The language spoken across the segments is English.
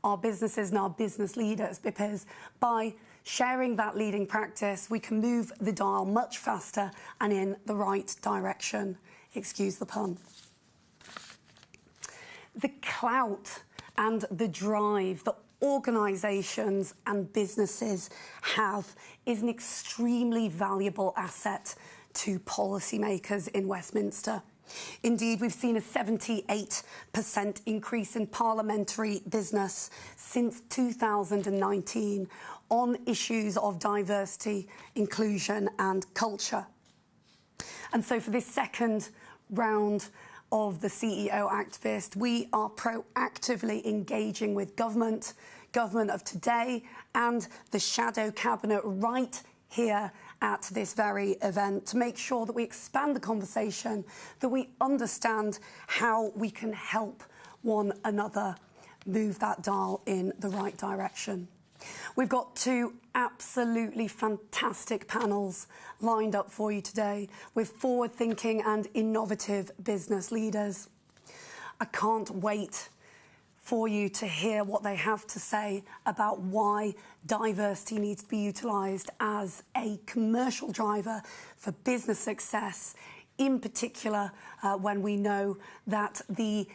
our businesses and our business leaders, because by sharing that leading practice, we can move the dial much faster and in the right direction. Excuse the pun. The clout and the drive that organisations and businesses have is an extremely valuable asset to policymakers in Westminster. Indeed, we've seen a 78% increase in parliamentary business since 2019 on issues of diversity, inclusion and culture. And so for this second round of the CEO Activist, we are proactively engaging with government of today and the shadow cabinet right here at this very event to make sure that we expand the conversation, that we understand how we can help one another move that dial in the right direction. We've got two absolutely fantastic panels lined up for you today with forward-thinking and innovative business leaders. I can't wait for you to hear what they have to say about why diversity needs to be utilised as a commercial driver for business success, in particular when we know that the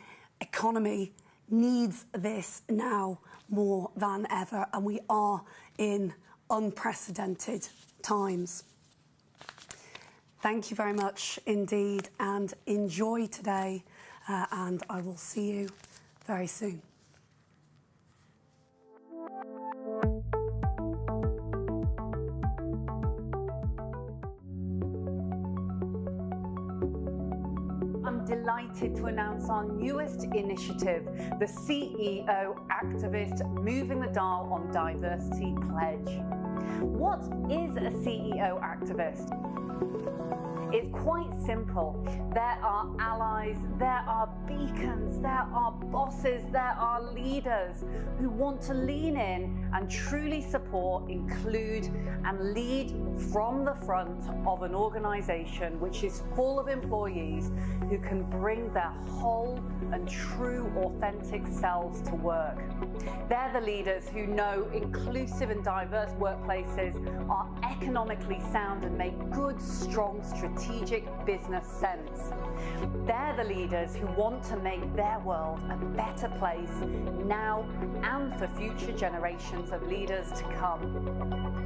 economy needs this now more than ever, and we are in unprecedented times. Thank you very much indeed, and enjoy today, and I will see you very soon. I'm delighted to announce our newest initiative, the CEO Activist Moving the Dial on Diversity Pledge. What is a CEO Activist? It's quite simple. There are allies, there are beacons, there are bosses, there are leaders who want to lean in and truly support, include and lead from the front of an organisation which is full of employees who can bring their whole and true authentic selves to work. They're the leaders who know inclusive and diverse workplaces are economically sound and make good, strong, strategic business sense. They're the leaders who want to make their world a better place now and for future generations of leaders to come.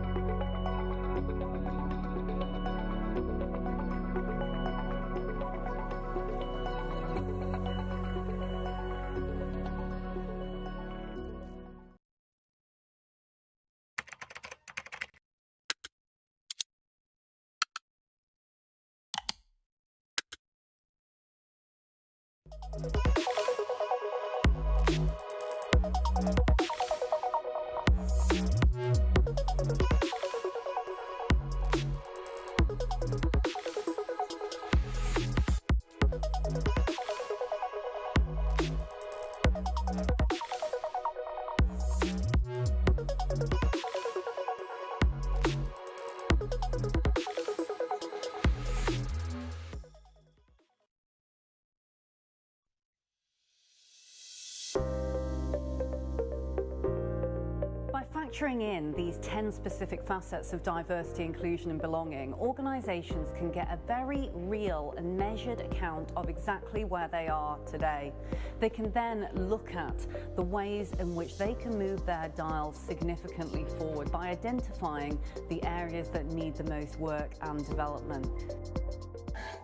Factoring in these 10 specific facets of diversity, inclusion and belonging, organisations can get a very real and measured account of exactly where they are today. They can then look at the ways in which they can move their dials significantly forward by identifying the areas that need the most work and development.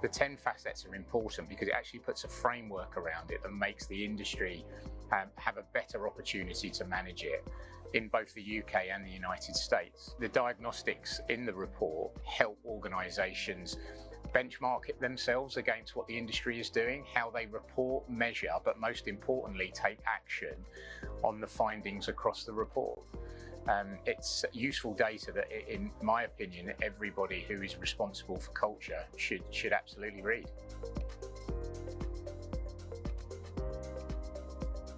The 10 facets are important because it actually puts a framework around it that makes the industry have a better opportunity to manage it in both the UK and the United States. The diagnostics in the report help organisations benchmark it themselves against what the industry is doing, how they report, measure, but most importantly, take action on the findings across the report. It's useful data that, in my opinion, everybody who is responsible for culture should absolutely read.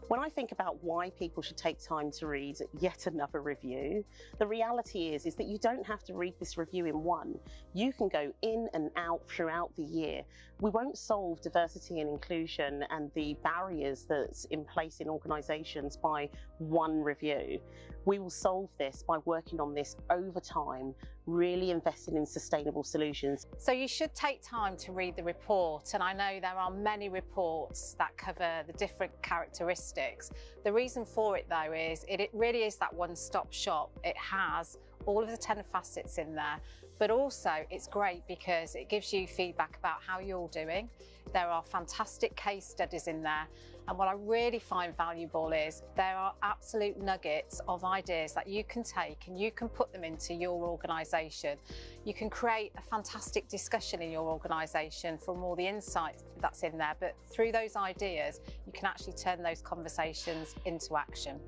When I think about why people should take time to read yet another review, the reality is that you don't have to read this review in one. You can go in and out throughout the year, We won't solve diversity and inclusion and the barriers that's in place in organisations by one review. We will solve this by working on this over time, really investing in sustainable solutions. So you should take time to read the report, and I know there are many reports that cover the different characteristics. The reason for it though is it really is that one-stop shop. It has all of the 10 facets in there, but also it's great because it gives you feedback about how you're doing. There are fantastic case studies in there, and what I really find valuable is there are absolute nuggets of ideas that you can take and you can put them into your organisation. You can create a fantastic discussion in your organisation from all the insight that's in there, but through those ideas you can actually turn those conversations into action.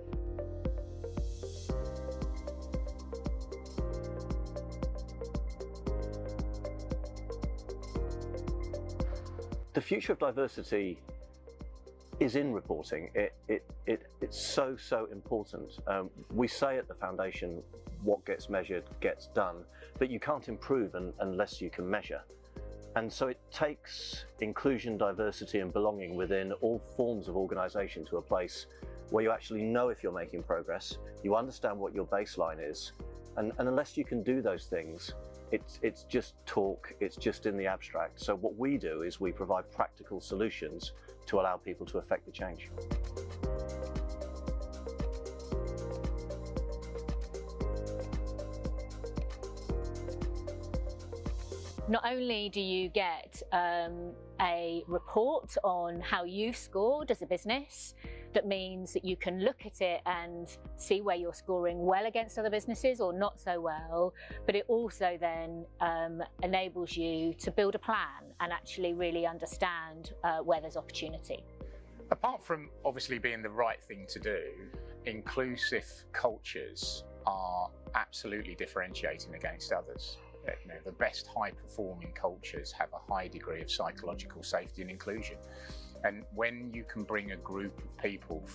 The future of diversity is in reporting. It's so important. We say at the foundation, what gets measured gets done, but you can't improve unless you can measure. And so it takes inclusion, diversity and belonging within all forms of organisation to a place where you actually know if you're making progress, you understand what your baseline is, and unless you can do those things, it's just talk, it's just in the abstract. So what we do is we provide practical solutions to allow people to affect the change. Not only do you get a report on how you've scored as a business, that means that you can look at it and see where you're scoring well against other businesses or not so well, but it also then enables you to build a plan and actually really understand where there's opportunity. Apart from obviously being the right thing to do, inclusive cultures are absolutely differentiating against others. You know, the best high-performing cultures have a high degree of psychological safety and inclusion. And when you can bring a group of people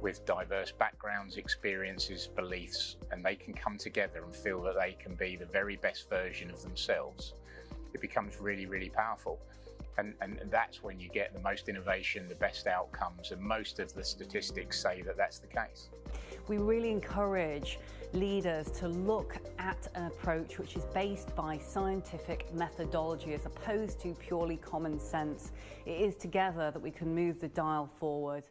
with diverse backgrounds, experiences, beliefs, and they can come together and feel that they can be the very best version of themselves, it becomes really, really powerful. And that's when you get the most innovation, the best outcomes, and most of the statistics say that that's the case. We really encourage leaders to look at an approach which is based by scientific methodology as opposed to purely common sense. It is together that we can move the dial forward.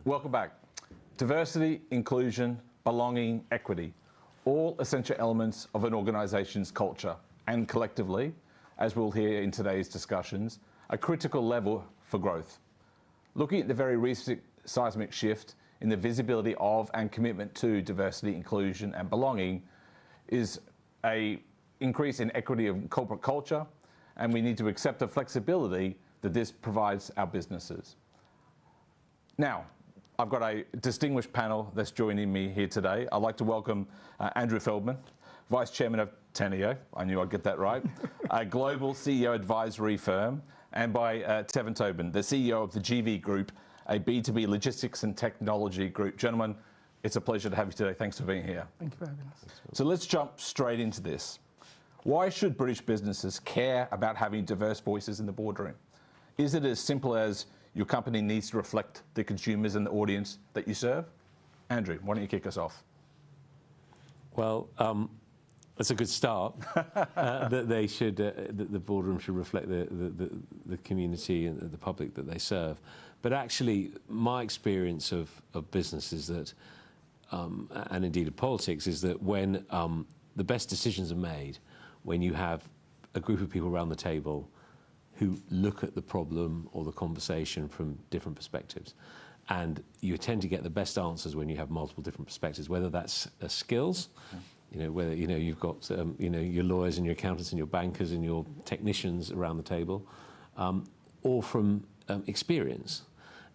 Welcome back. Diversity, inclusion, belonging, equity, all essential elements of an organisation's culture, and collectively, as we'll hear in today's discussions, a critical level for growth. Looking at the very recent seismic shift in the visibility of and commitment to diversity, inclusion and belonging is an increase in equity of corporate culture, and we need to accept the flexibility that this provides our businesses. Now, I've got a distinguished panel that's joining me here today. I'd like to welcome Andrew Feldman, Vice Chairman of Teneo, I knew I'd get that right, a global CEO advisory firm, and by Tevin Tobun, the CEO of the GV Group, a B2B logistics and technology group. Gentlemen, it's a pleasure to have you today. Thanks for being here. Thank you for having us. So let's jump straight into this. Why should British businesses care about having diverse voices in the boardroom? Is it as simple as your company needs to reflect the consumers and the audience that you serve? Andrew, why don't you kick us off? Well, that's a good start. That they should, the boardroom should reflect the community and the public that they serve. But actually, my experience of business is that, and indeed of politics, is that when the best decisions are made, when you have a group of people around the table who look at the problem or the conversation from different perspectives. And you tend to get the best answers when you have multiple different perspectives, whether that's skills, whether, you've got, your lawyers and your accountants and your bankers and your technicians around the table, or from experience.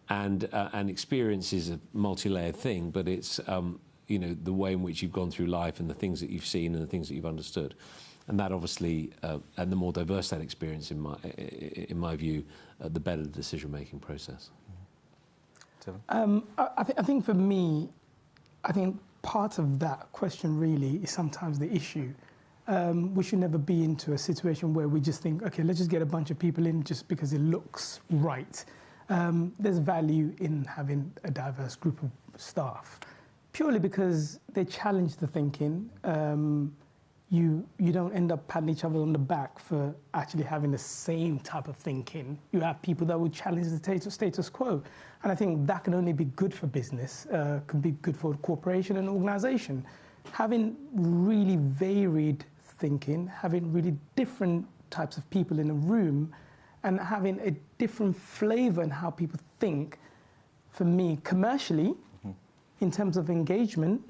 And experience is a multi-layered thing, but it's, the way in which you've gone through life and the things that you've seen and the things that you've understood. And that obviously, and the more diverse that experience, in my view, the better the decision-making process. I think for me, I think part of that question really is sometimes the issue. We should never be into a situation where we just think, okay, let's just get a bunch of people in just because it looks right. There's value in having a diverse group of staff, purely because they challenge the thinking. You don't end up patting each other on the back for actually having the same type of thinking. You have people that will challenge the status quo. And I think that can only be good for business, can be good for corporation and organization. Having really varied thinking, having really different types of people in a room, and having a different flavor in how people think, for me, commercially, in terms of engagement,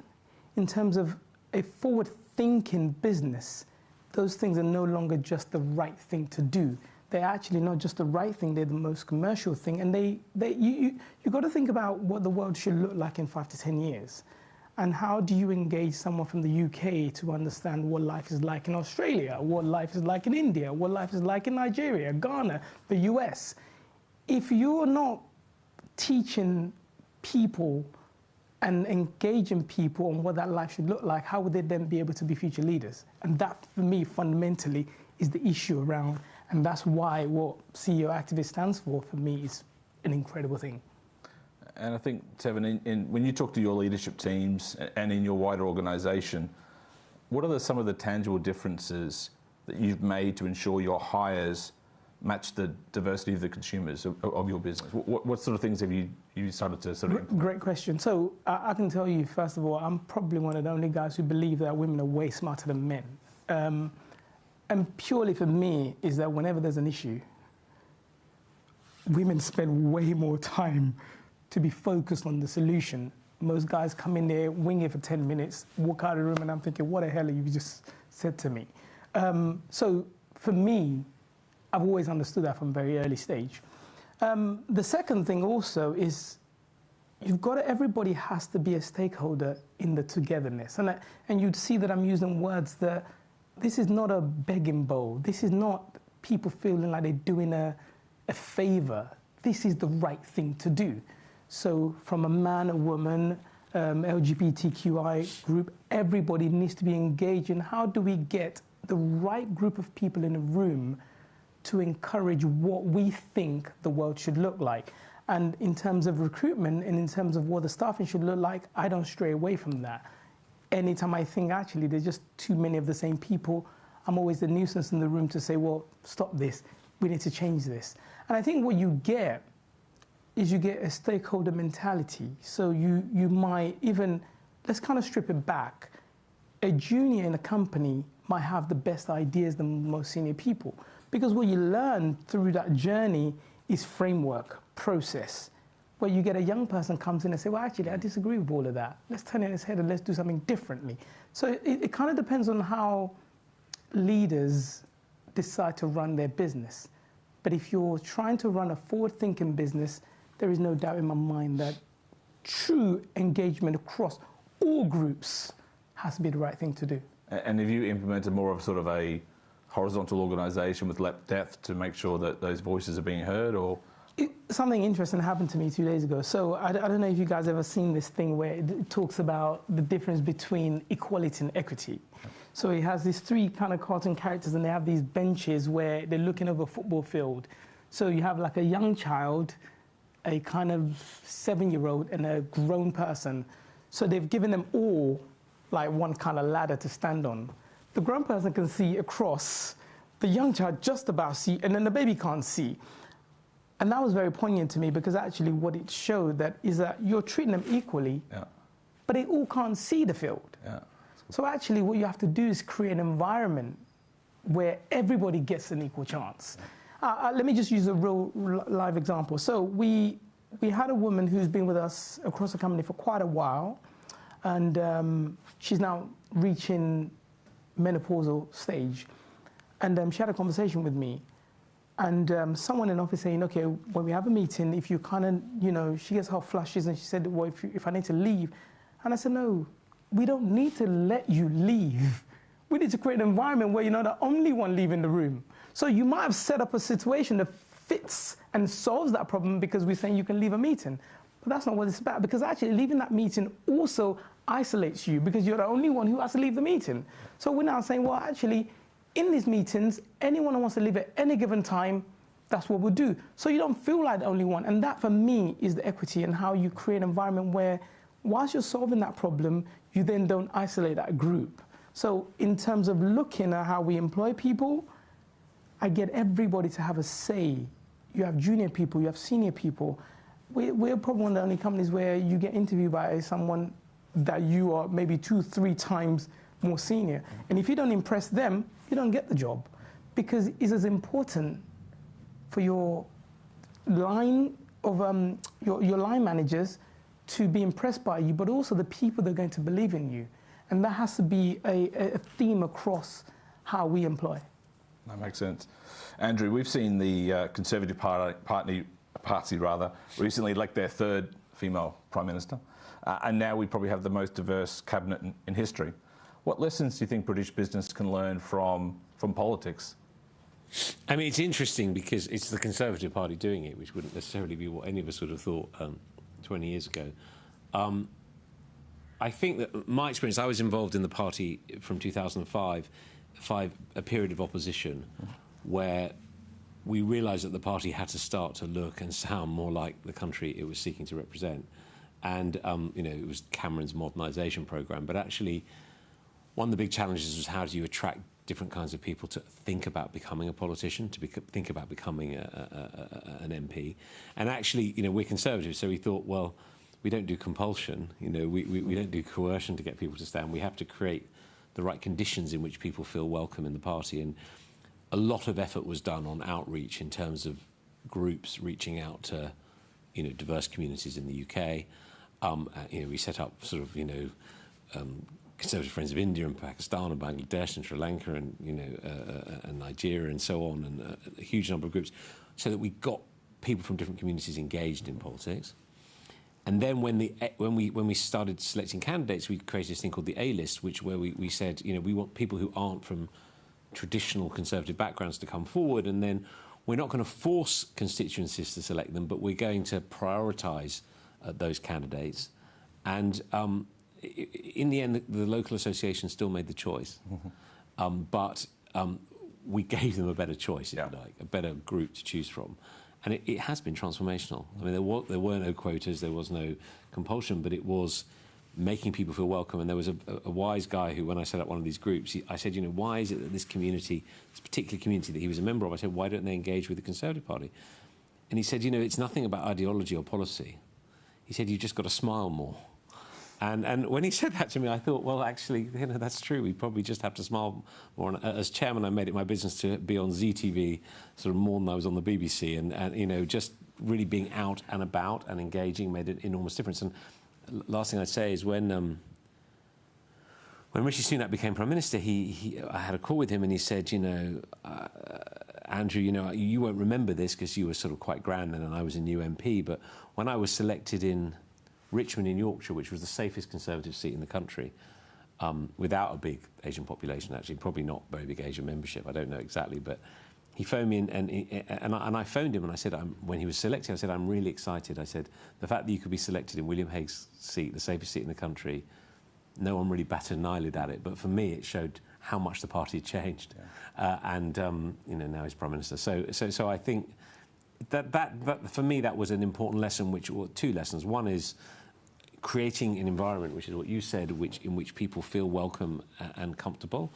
in terms of a forward-thinking business, those things are no longer just the right thing to do. They're actually not just the right thing, they're the most commercial thing. And you got to think about what the world should look like in 5 to 10 years. And how do you engage someone from the UK to understand what life is like in Australia, what life is like in India, what life is like in Nigeria, Ghana, the US? If you're not teaching people and engaging people on what that life should look like, how would they then be able to be future leaders? And that, for me, fundamentally, is the issue around, and that's why what CEO Activist stands for me, is an incredible thing. And I think, Tevin, when you talk to your leadership teams and in your wider organisation, what are some of the tangible differences that you've made to ensure your hires match the diversity of the consumers of your business? What sort of things have you started to sort of... Great question. So I can tell you, first of all, I'm probably one of the only guys who believe that women are way smarter than men. And purely for me is that whenever there's an issue, women spend way more time to be focused on the solution. Most guys come in there, wing it for 10 minutes, walk out of the room, and I'm thinking, what the hell have you just said to me? So for me, I've always understood that from a very early stage. The second thing also is everybody has to be a stakeholder in the togetherness. And you'd see that I'm using words that this is not a begging bowl. This is not people feeling like they're doing a favor. This is the right thing to do. So from a man, a woman, LGBTQI group, everybody needs to be engaged in how do we get the right group of people in a room to encourage what we think the world should look like. And in terms of recruitment and in terms of what the staffing should look like, I don't stray away from that. Anytime I think actually there's just too many of the same people, I'm always the nuisance in the room to say, well, stop this. we need to change this. And I think what you get is you get a stakeholder mentality. So you might even, let's kind of strip it back. A junior in a company might have the best ideas than most senior people, because what you learn through that journey is framework, process, where you get a young person comes in and say, well, actually, I disagree with all of that. Let's turn it on its head and let's do something differently. So it kind of depends on how leaders decide to run their business. But if you're trying to run a forward-thinking business, there is no doubt in my mind that true engagement across all groups has to be the right thing to do. And have you implemented more of sort of a horizontal organisation with depth to make sure that those voices are being heard, or? Something interesting happened to me 2 days ago. So I don't know if you guys ever seen this thing where it talks about the difference between equality and equity. So it has these 3 kind of cartoon characters, and they have these benches where they're looking over a football field. So you have like a young child, a kind of 7-year-old, and a grown person. So they've given them all like one kind of ladder to stand on. The grown person can see across, the young child just about see, and then the baby can't see. And that was very poignant to me, because actually what it showed is that you're treating them equally, but they all can't see the field. So actually what you have to do is create an environment where everybody gets an equal chance. Let me just use a real live example. So we had a woman who's been with us across the company for quite a while, and she's now reaching menopausal stage. And she had a conversation with me. And someone in the office saying, okay, when we have a meeting, if you kind of, she gets her flushes, and she said, well, if I need to leave. And I said, no, we don't need to let you leave. We need to create an environment where you're not the only one leaving the room. So you might have set up a situation that fits and solves that problem because we're saying you can leave a meeting. But that's not what it's about, because actually leaving that meeting also isolates you, because you're the only one who has to leave the meeting. So we're now saying, well, actually, in these meetings, anyone who wants to leave at any given time, that's what we'll do. So you don't feel like the only one. And that, for me, is the equity, and how you create an environment where, whilst you're solving that problem, you then don't isolate that group. So in terms of looking at how we employ people, I get everybody to have a say. You have junior people, you have senior people. We're probably one of the only companies where you get interviewed by someone that you are maybe 2-3 times more senior. And if you don't impress them, you don't get the job, because it's as important for your line of your line managers to be impressed by you, but also the people that are going to believe in you. And that has to be a theme across how we employ. That makes sense. Andrew, we've seen the Conservative Party recently elect their 3rd female Prime Minister, and now we probably have the most diverse cabinet in history. What lessons do you think British business can learn from politics? I mean, it's interesting because it's the Conservative Party doing it, which wouldn't necessarily be what any of us would have thought 20 years ago. I think that my experience, I was involved in the party from 2005, a period of opposition where we realised that the party had to start to look and sound more like the country it was seeking to represent. And, it was Cameron's modernisation programme, but actually one of the big challenges was how do you attract different kinds of people to think about becoming a politician, to think about becoming an MP. And actually, we're conservative, so we thought, well, we don't do compulsion, we don't do coercion to get people to stand. We have to create the right conditions in which people feel welcome in the party. And a lot of effort was done on outreach in terms of groups reaching out to, diverse communities in the UK. We set up sort of, Conservative Friends of India and Pakistan and Bangladesh and Sri Lanka and and Nigeria and so on, and a huge number of groups, so that we got people from different communities engaged in politics. And then when we started selecting candidates, we created this thing called the A-list, where we said, we want people who aren't from traditional Conservative backgrounds to come forward, and then we're not going to force constituencies to select them, but we're going to prioritise those candidates. And in the end, the local association still made the choice, but we gave them a better choice, if you like, a better group to choose from. And it has been transformational. I mean, there were no quotas, there was no compulsion, but it was making people feel welcome. And there was a wise guy who, when I set up one of these groups, I said, you know, why is it that this community, this particular community that he was a member of, I said, why don't they engage with the Conservative Party? And he said, you know, it's nothing about ideology or policy. He said, you've just got to smile more. And when he said that to me, I thought, well, actually, you know, that's true. We probably just have to smile more. And as chairman, I made it my business to be on ZTV sort of more than I was on the BBC. And you know, just really being out and about and engaging made an enormous difference. And last thing I'd say is when Rishi Sunak became Prime Minister, I had a call with him and he said, you know, Andrew, you know, you won't remember this because you were sort of quite grand then and I was a new MP, but when I was selected in Richmond in Yorkshire, which was the safest Conservative seat in the country, without a big Asian population, actually, probably not very big Asian membership, I don't know exactly, but he phoned me and I phoned him and I said, when he was selected, I said, I'm really excited. I said, the fact that you could be selected in William Hague's seat, the safest seat in the country, no one really batted an eyelid at it, but for me, it showed how much the party had changed. Yeah. You know, now he's Prime Minister. So I think that for me, that was an important lesson, or two lessons. One is creating an environment, which is what you said, in which people feel welcome and comfortable,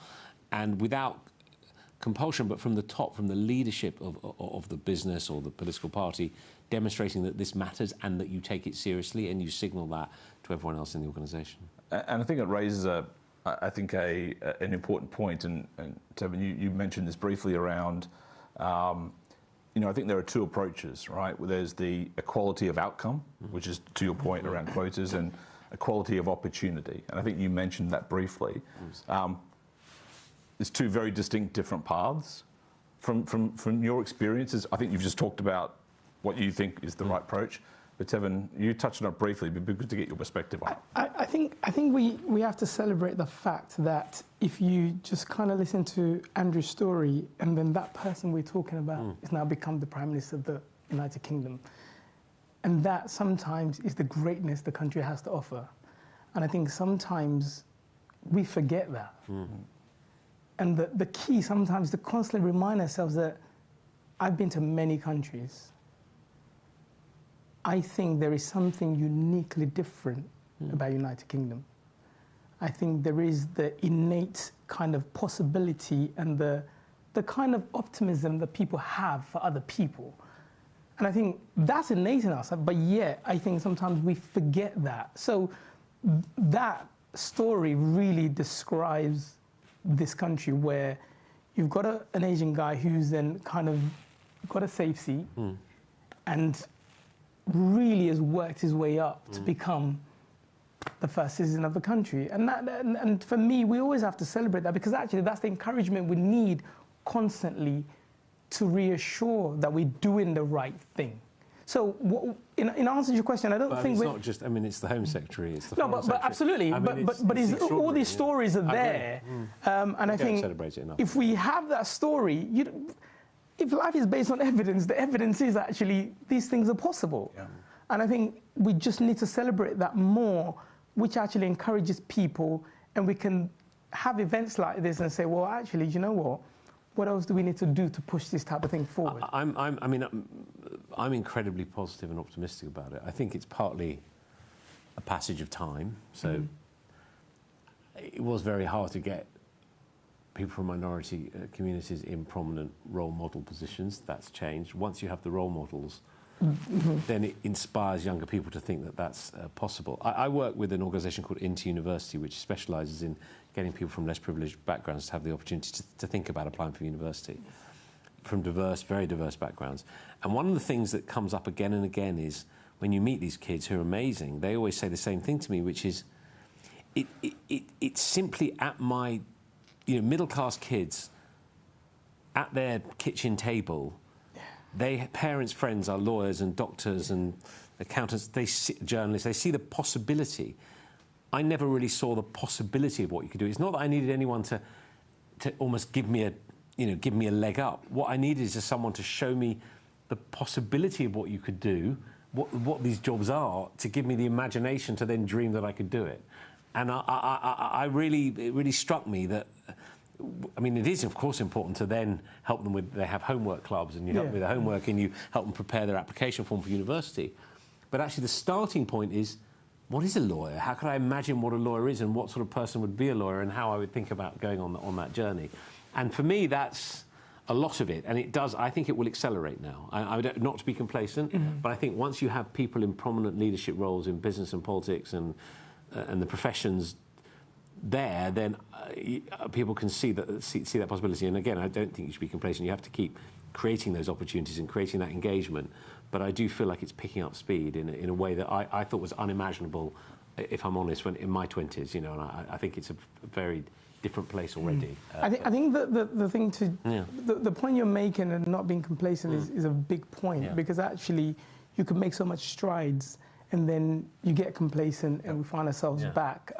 and without compulsion, but from the top, from the leadership of the business or the political party, demonstrating that this matters and that you take it seriously and you signal that to everyone else in the organisation. And I think it raises an important point, and Tevin, you mentioned this briefly around, you know, I think there are two approaches, right? There's the equality of outcome, which is to your point around quotas, and equality of opportunity. And I think you mentioned that briefly. There's two very distinct different paths. From your experiences, I think you've just talked about what you think is the right approach. But Tevin, you touched on it briefly, but it'd be good to get your perspective on it. I think we have to celebrate the fact that if you just kind of listen to Andrew's story, and then that person we're talking about has now become the Prime Minister of the United Kingdom. And that sometimes is the greatness the country has to offer. And I think sometimes we forget that. And the key sometimes is to constantly remind ourselves that I've been to many countries. I think there is something uniquely different about United Kingdom. I think there is the innate kind of possibility and the kind of optimism that people have for other people. And I think that's innate in us, but yet I think sometimes we forget that. So that story really describes this country where you've got an Asian guy who's then kind of got a safe seat and really has worked his way up to become the first citizen of the country. And for me, we always have to celebrate that, because actually that's the encouragement we need constantly to reassure that we're doing the right thing. So in answer to your question, I don't think it's not just, I mean, it's the Home Secretary, it's the Foreign Secretary. But absolutely, I mean, but all these stories are there. And I think if we have that story, if life is based on evidence, the evidence is actually these things are possible. Yeah. And I think we just need to celebrate that more, which actually encourages people, and we can have events like this and say, well, actually, you know what else do we need to do to push this type of thing forward? I'm incredibly positive and optimistic about it. I think it's partly a passage of time. So it was very hard to get people from minority communities in prominent role model positions. That's changed. Once you have the role models, then it inspires younger people to think that that's possible. I work with an organisation called Inter University, which specialises in getting people from less privileged backgrounds to have the opportunity to think about applying for university, from very diverse backgrounds. And one of the things that comes up again and again is when you meet these kids who are amazing, they always say the same thing to me, which is, it's simply at my, middle-class kids at their kitchen table, parents' friends are lawyers and doctors and accountants, journalists, they see the possibility. I never really saw the possibility of what you could do. It's not that I needed anyone to almost give me a leg up. What I needed is just someone to show me the possibility of what you could do, what these jobs are, to give me the imagination to then dream that I could do it. And it really struck me that, I mean, it is, of course, important to then help them with, they have homework clubs, and you help them with their homework and you help them prepare their application form for university. But actually the starting point is what is a lawyer? How could I imagine what a lawyer is and what sort of person would be a lawyer and how I would think about going on that journey? And for me, that's a lot of it, and it does. I think it will accelerate now. I don't, not to be complacent, but I think once you have people in prominent leadership roles in business and politics and the professions there, then people can see that possibility. And again, I don't think you should be complacent. You have to keep creating those opportunities and creating that engagement. But I do feel like it's picking up speed in a way that I thought was unimaginable, if I'm honest, when in my 20s. You know, and I think it's a very different place already. I think the thing to the point you're making and not being complacent is a big point, because actually you can make so much strides and then you get complacent and we find ourselves back.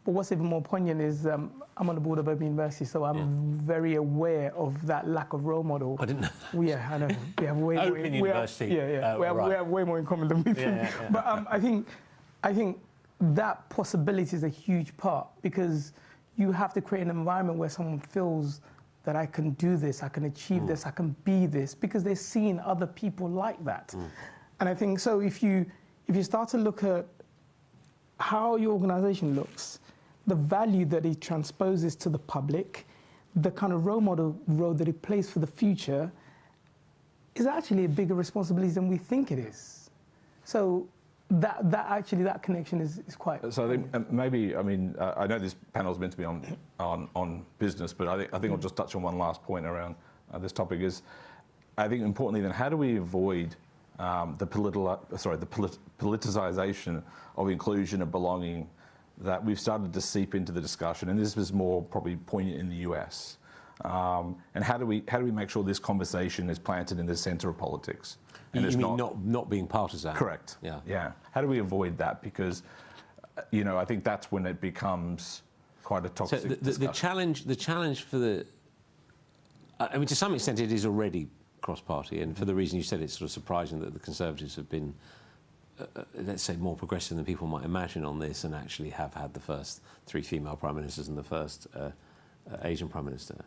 But what's even more poignant is I'm on the board of Open University, so I'm very aware of that lack of role model. I didn't know. Well, yeah, I know. We have way Open more, University. we have way more in common than we think. But I think that possibility is a huge part, because you have to create an environment where someone feels that I can do this, I can achieve this, I can be this, because they're seeing other people like that. And I think so if you start to look at how your organization looks, the value that it transposes to the public, the kind of role model role that it plays for the future, is actually a bigger responsibility than we think it is. So that connection is quite. So I think maybe, I mean, I know this panel is meant to be on business, but I think I'll just touch on one last point around this topic. Is I think importantly, then, how do we avoid the politicization of inclusion and belonging that we've started to seep into the discussion, and this was more probably poignant in the US. And how do we make sure this conversation is planted in the centre of politics? And you mean not being partisan? Correct. Yeah. How do we avoid that? Because I think that's when it becomes quite a toxic discussion. The challenge for the, I mean, to some extent, it is already cross-party, and for the reason you said, it's sort of surprising that the Conservatives have been, let's say, more progressive than people might imagine on this, and actually have had the first 3 female prime ministers and the first Asian prime minister.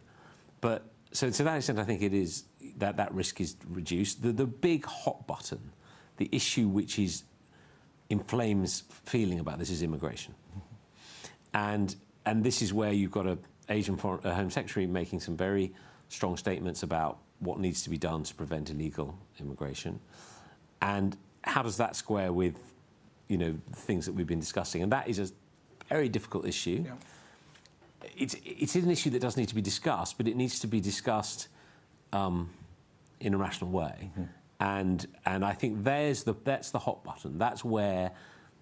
But so to that extent, I think it is that risk is reduced. The big hot button, the issue which inflames feeling about this is immigration, and this is where you've got an Asian Home Secretary making some very strong statements about what needs to be done to prevent illegal immigration, and how does that square with, things that we've been discussing? And that is a very difficult issue. Yeah. It's an issue that does need to be discussed, but it needs to be discussed in a rational way. And I think that's the hot button. That's where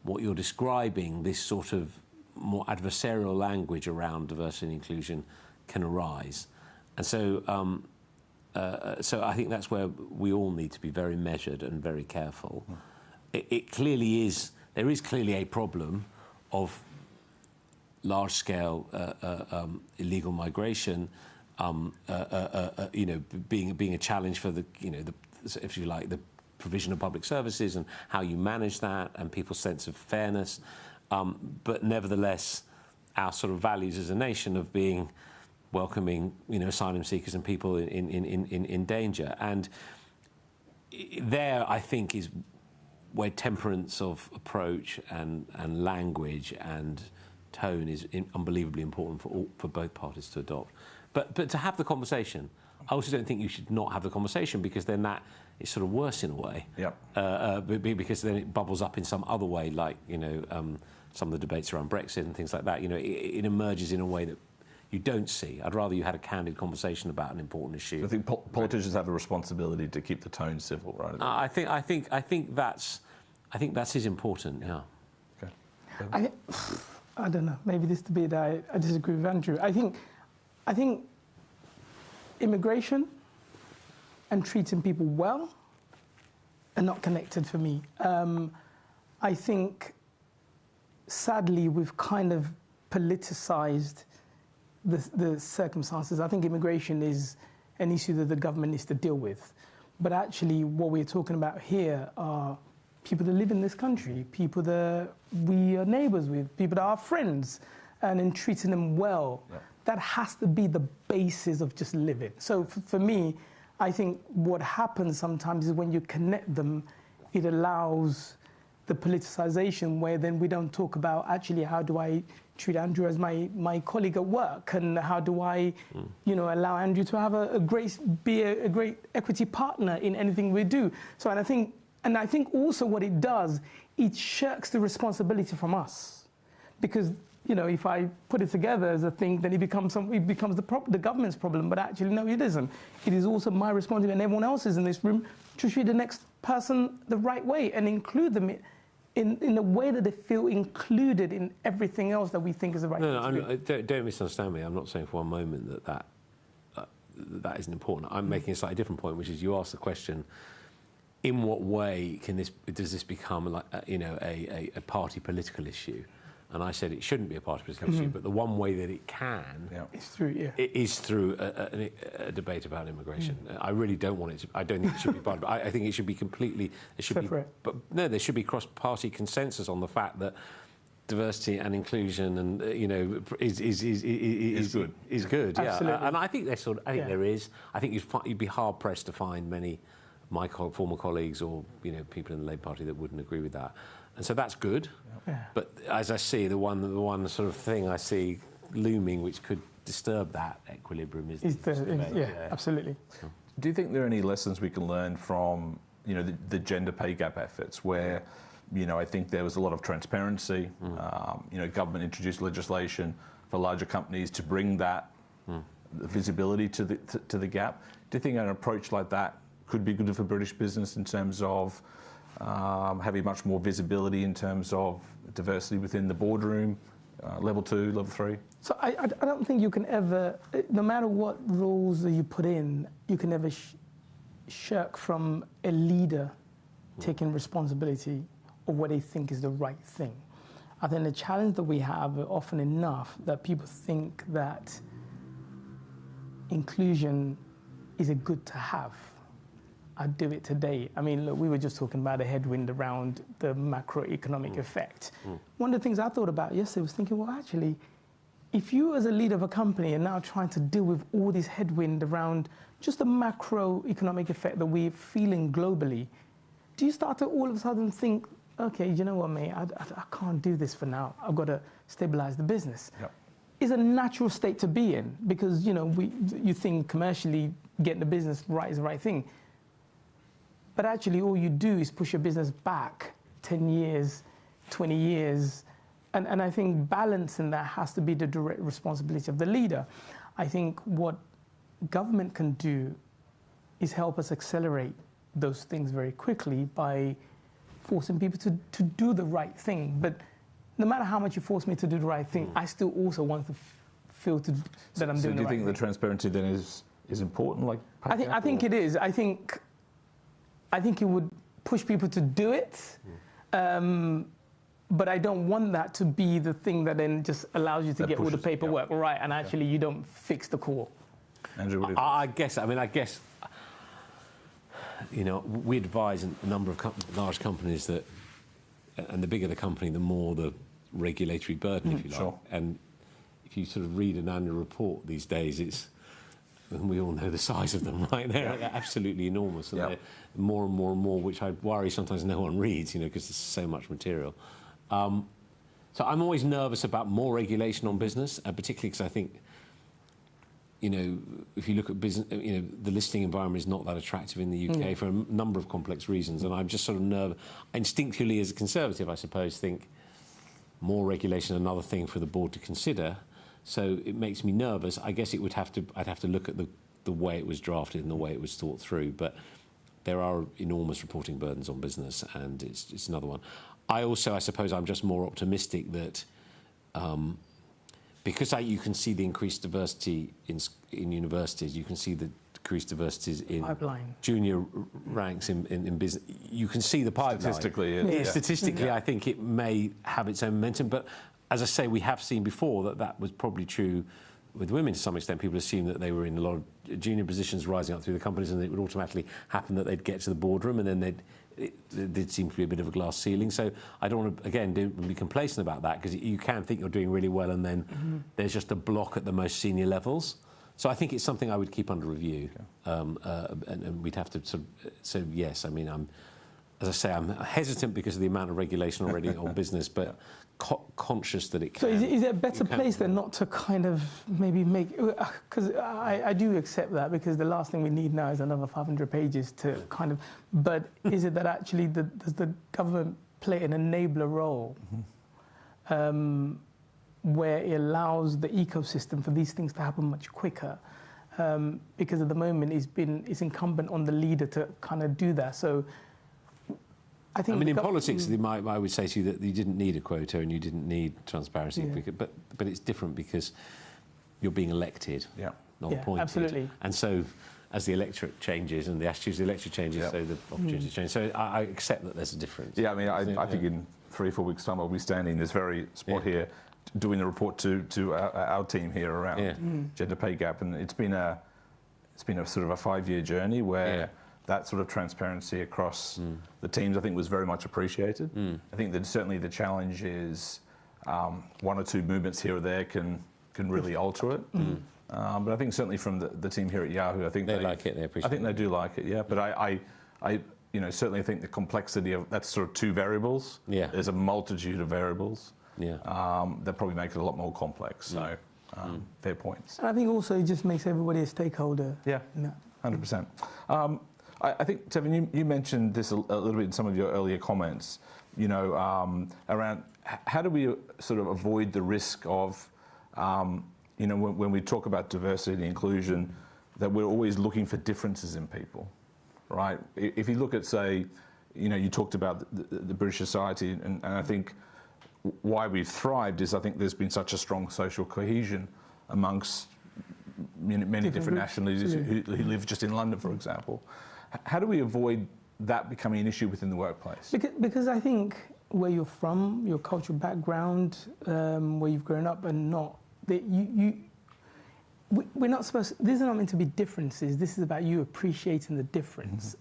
what you're describing, this sort of more adversarial language around diversity and inclusion, can arise. And so I think that's where we all need to be very measured and very careful. It clearly is. There is clearly a problem of large-scale illegal migration, being a challenge for the if you like, the provision of public services and how you manage that and people's sense of fairness. But nevertheless, our sort of values as a nation of being welcoming, asylum seekers and people in danger. And there, I think, is where temperance of approach and language and tone is unbelievably important for both parties to adopt. But to have the conversation, I also don't think you should not have the conversation, because then that is sort of worse in a way. Because then it bubbles up in some other way, like some of the debates around Brexit and things like that. It emerges in a way that you don't see. I'd rather you had a candid conversation about an important issue. So I think politicians have a responsibility to keep the tone civil, right? I think that is important. Yeah. Okay. I don't know. Maybe this debate I disagree with Andrew. I think immigration and treating people well are not connected for me. I think, sadly, we've kind of politicized the circumstances. I think immigration is an issue that the government needs to deal with. But actually, what we're talking about here are people that live in this country, people that we are neighbours with, people that are friends, and in treating them well. Yeah. That has to be the basis of just living. So for me, I think what happens sometimes is when you connect them, it allows the politicisation, where then we don't talk about actually how do I treat Andrew as my colleague at work, and how do I, allow Andrew to have be a great equity partner in anything we do. So, and I think also what it does, it shirks the responsibility from us, because if I put it together as a thing, then it becomes the government's problem. But actually, no, it isn't. It is also my responsibility and everyone else's in this room to treat the next person the right way and include them in a way that they feel included in everything else that we think is the right thing to do. Don't misunderstand me. I'm not saying for one moment that isn't important. I'm making a slightly different point, which is you asked the question, in what way does this become like a party political issue? And I said it shouldn't be a party political issue, but the one way that it can is through a debate about immigration. I really don't want it to. I don't think it should be part of it. I think it should be completely. It should separate. But no, there should be cross-party consensus on the fact that diversity and inclusion and is good. Is good. Absolutely. Yeah. And I think there is. I think you'd be hard pressed to find many my former colleagues or people in the Labour Party that wouldn't agree with that. And so that's good. Yeah. But as I see, the one sort of thing I see looming which could disturb that equilibrium is the debate. Absolutely. Do you think there are any lessons we can learn from the gender pay gap efforts where I think there was a lot of transparency. Government introduced legislation for larger companies to bring that visibility to the gap. Do you think an approach like that could be good for British business in terms of having much more visibility in terms of diversity within the boardroom, level 2, level 3? So I don't think you can ever, no matter what rules that you put in, you can never shirk from a leader taking responsibility of what they think is the right thing. I think the challenge that we have often enough that people think that inclusion is a good to have. I'd do it today. I mean, look, we were just talking about a headwind around the macroeconomic effect. One of the things I thought about yesterday was thinking, well, actually, if you as a leader of a company are now trying to deal with all this headwind around just the macroeconomic effect that we're feeling globally, do you start to all of a sudden think, okay, you know what, mate, I can't do this for now. I've got to stabilize the business. Yep. It's a natural state to be in because, you think commercially getting the business right is the right thing. But actually, all you do is push your business back 10 years, 20 years. And I think balance in that has to be the direct responsibility of the leader. I think what government can do is help us accelerate those things very quickly by forcing people to do the right thing. But no matter how much you force me to do the right thing, I still also want to feel that I'm doing the right thing. So do you think the transparency then is important? I think it is. I think it would push people to do it, but I don't want that to be the thing that then just allows you to get all the paperwork right, and actually you don't fix the core. Andrew, what do you think? I guess, we advise a number of large companies that, and the bigger the company, the more the regulatory burden, if you like. Sure. And if you sort of read an annual report these days, and we all know the size of them, right? They're absolutely enormous. And they're more and more and more, which I worry sometimes no one reads, because there's so much material. So I'm always nervous about more regulation on business, particularly because I think, if you look at business, the listing environment is not that attractive in the UK for a number of complex reasons. And I'm just sort of nervous. Instinctively, as a Conservative, I suppose, think more regulation, another thing for the board to consider. So it makes me nervous. I guess I'd have to look at the way it was drafted and the way it was thought through. But there are enormous reporting burdens on business, and it's another one. I suppose I'm just more optimistic that because you can see the increased diversity in universities, you can see the decreased diversities in pipeline. Junior ranks in business. You can see the pipeline. Statistically, I think it may have its own momentum, but as I say, we have seen before that was probably true with women to some extent. People assume that they were in a lot of junior positions rising up through the companies, and it would automatically happen that they'd get to the boardroom, and then there'd seem to be a bit of a glass ceiling. So I don't want to, again, be complacent about that, because you can think you're doing really well, and then there's just a block at the most senior levels. So I think it's something I would keep under review, and we'd have to sort of. So yes, I mean, as I say, I'm hesitant because of the amount of regulation already on business, but conscious that it can. So is it a better place than not to kind of maybe make, because I do accept that, because the last thing we need now is another 500 pages to kind of, but is it that actually does the government play an enabler role where it allows the ecosystem for these things to happen much quicker? Because at the moment it's incumbent on the leader to kind of do that. So I mean, in politics, I would say to you that you didn't need a quota and you didn't need transparency, but it's different because you're being elected, not appointed. Absolutely. And so, as the electorate changes and the attitudes of the electorate changes, so the opportunities change. So I accept that there's a difference. Yeah, I mean, I think in 3 or 4 weeks' time I'll be standing in this very spot here, doing the report to our team here around gender pay gap, and it's been a sort of a 5-year journey where. That sort of transparency across the teams, I think, was very much appreciated. I think that certainly the challenge is 1 or 2 movements here or there can really alter it. But I think certainly from the team here at Yahoo, I think they like it. They appreciate it. I think they do like it. Yeah. But I certainly think the complexity of that's sort of 2 variables. Yeah. There's a multitude of variables. Yeah. That probably make it a lot more complex. So fair points. And I think also it just makes everybody a stakeholder. Yeah. 100%. I think, Tevin, you mentioned this a little bit in some of your earlier comments, around how do we sort of avoid the risk of, when we talk about diversity and inclusion, that we're always looking for differences in people, right? If you look at, say, you talked about the British society, and I think why we've thrived is I think there's been such a strong social cohesion amongst many different nationalities who live just in London, for example. How do we avoid that becoming an issue within the workplace? Because I think where you're from, your cultural background, where you've grown up, and not that we're not supposed. These are not meant to be differences. This is about you appreciating the difference.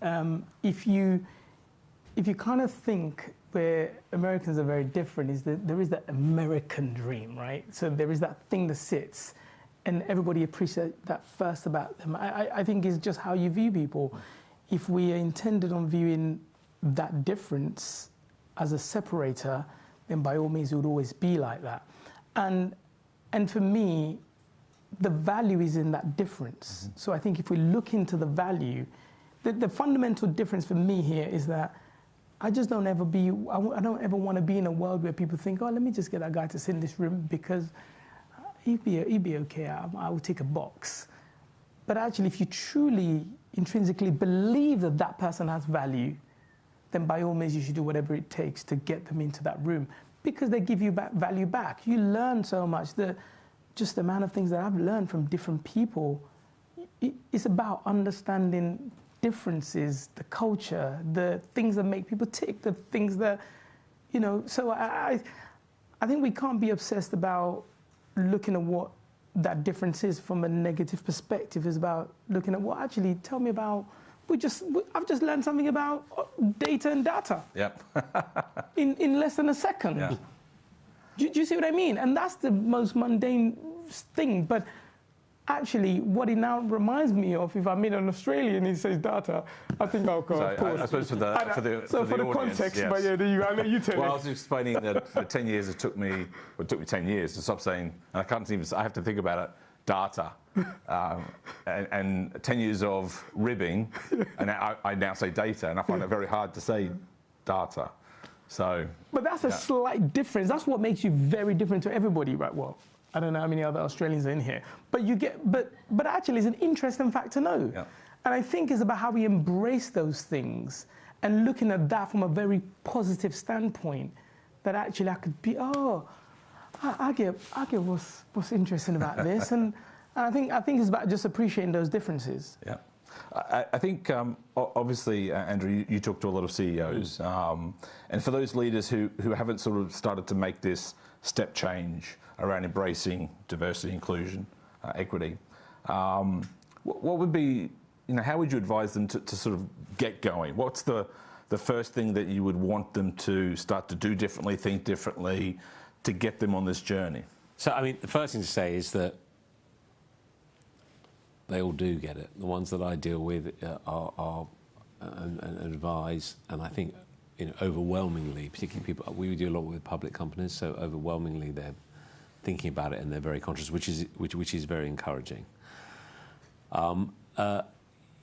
If you kind of think where Americans are very different, is that there is that American dream, right? So there is that thing that sits. And everybody appreciates that first about them. I think it's just how you view people. If we are intended on viewing that difference as a separator, then by all means it would always be like that. And for me, the value is in that difference. So I think if we look into the value, the fundamental difference for me here is that I just don't ever want to be in a world where people think, oh, let me just get that guy to sit in this room because he'd be okay, I will tick a box. But actually, if you truly, intrinsically believe that that person has value, then by all means you should do whatever it takes to get them into that room, because they give you value back. You learn so much. Just the amount of things that I've learned from different people, it's about understanding differences, the culture, the things that make people tick, the things that, so I think we can't be obsessed about looking at what that difference is from a negative perspective. Is about looking at what actually tell me about. I've just learned something about data and data. Yep. in less than a second. Yeah. Do you see what I mean? And that's the most mundane thing. But actually, what it now reminds me of, if I meet an Australian and he says data, I think, oh God, of course. I suppose for the context, yes. But yeah, I let you tell it. Well, I was explaining that for 10 years it took me 10 years to stop saying, and I have to think about it, data, and 10 years of ribbing, and I now say data, and I find it very hard to say data. So. But that's a slight difference. That's what makes you very different to everybody, right? Well, I don't know how many other Australians are in here, but but actually it's an interesting fact to know. Yeah. And I think it's about how we embrace those things and looking at that from a very positive standpoint, that actually I could be, I get what's interesting about this. And I think it's about just appreciating those differences. Yeah. I think, obviously, Andrew, you talk to a lot of CEOs, and for those leaders who haven't sort of started to make this step change around embracing diversity, inclusion, equity, what would be, how would you advise them to sort of get going? What's the first thing that you would want them to start to do differently, think differently, to get them on this journey? So, I mean, the first thing to say is that they all do get it. The ones that I deal with are and advise, and I think overwhelmingly, particularly people, we do a lot with public companies, so overwhelmingly they're thinking about it and they're very conscious, which is very encouraging.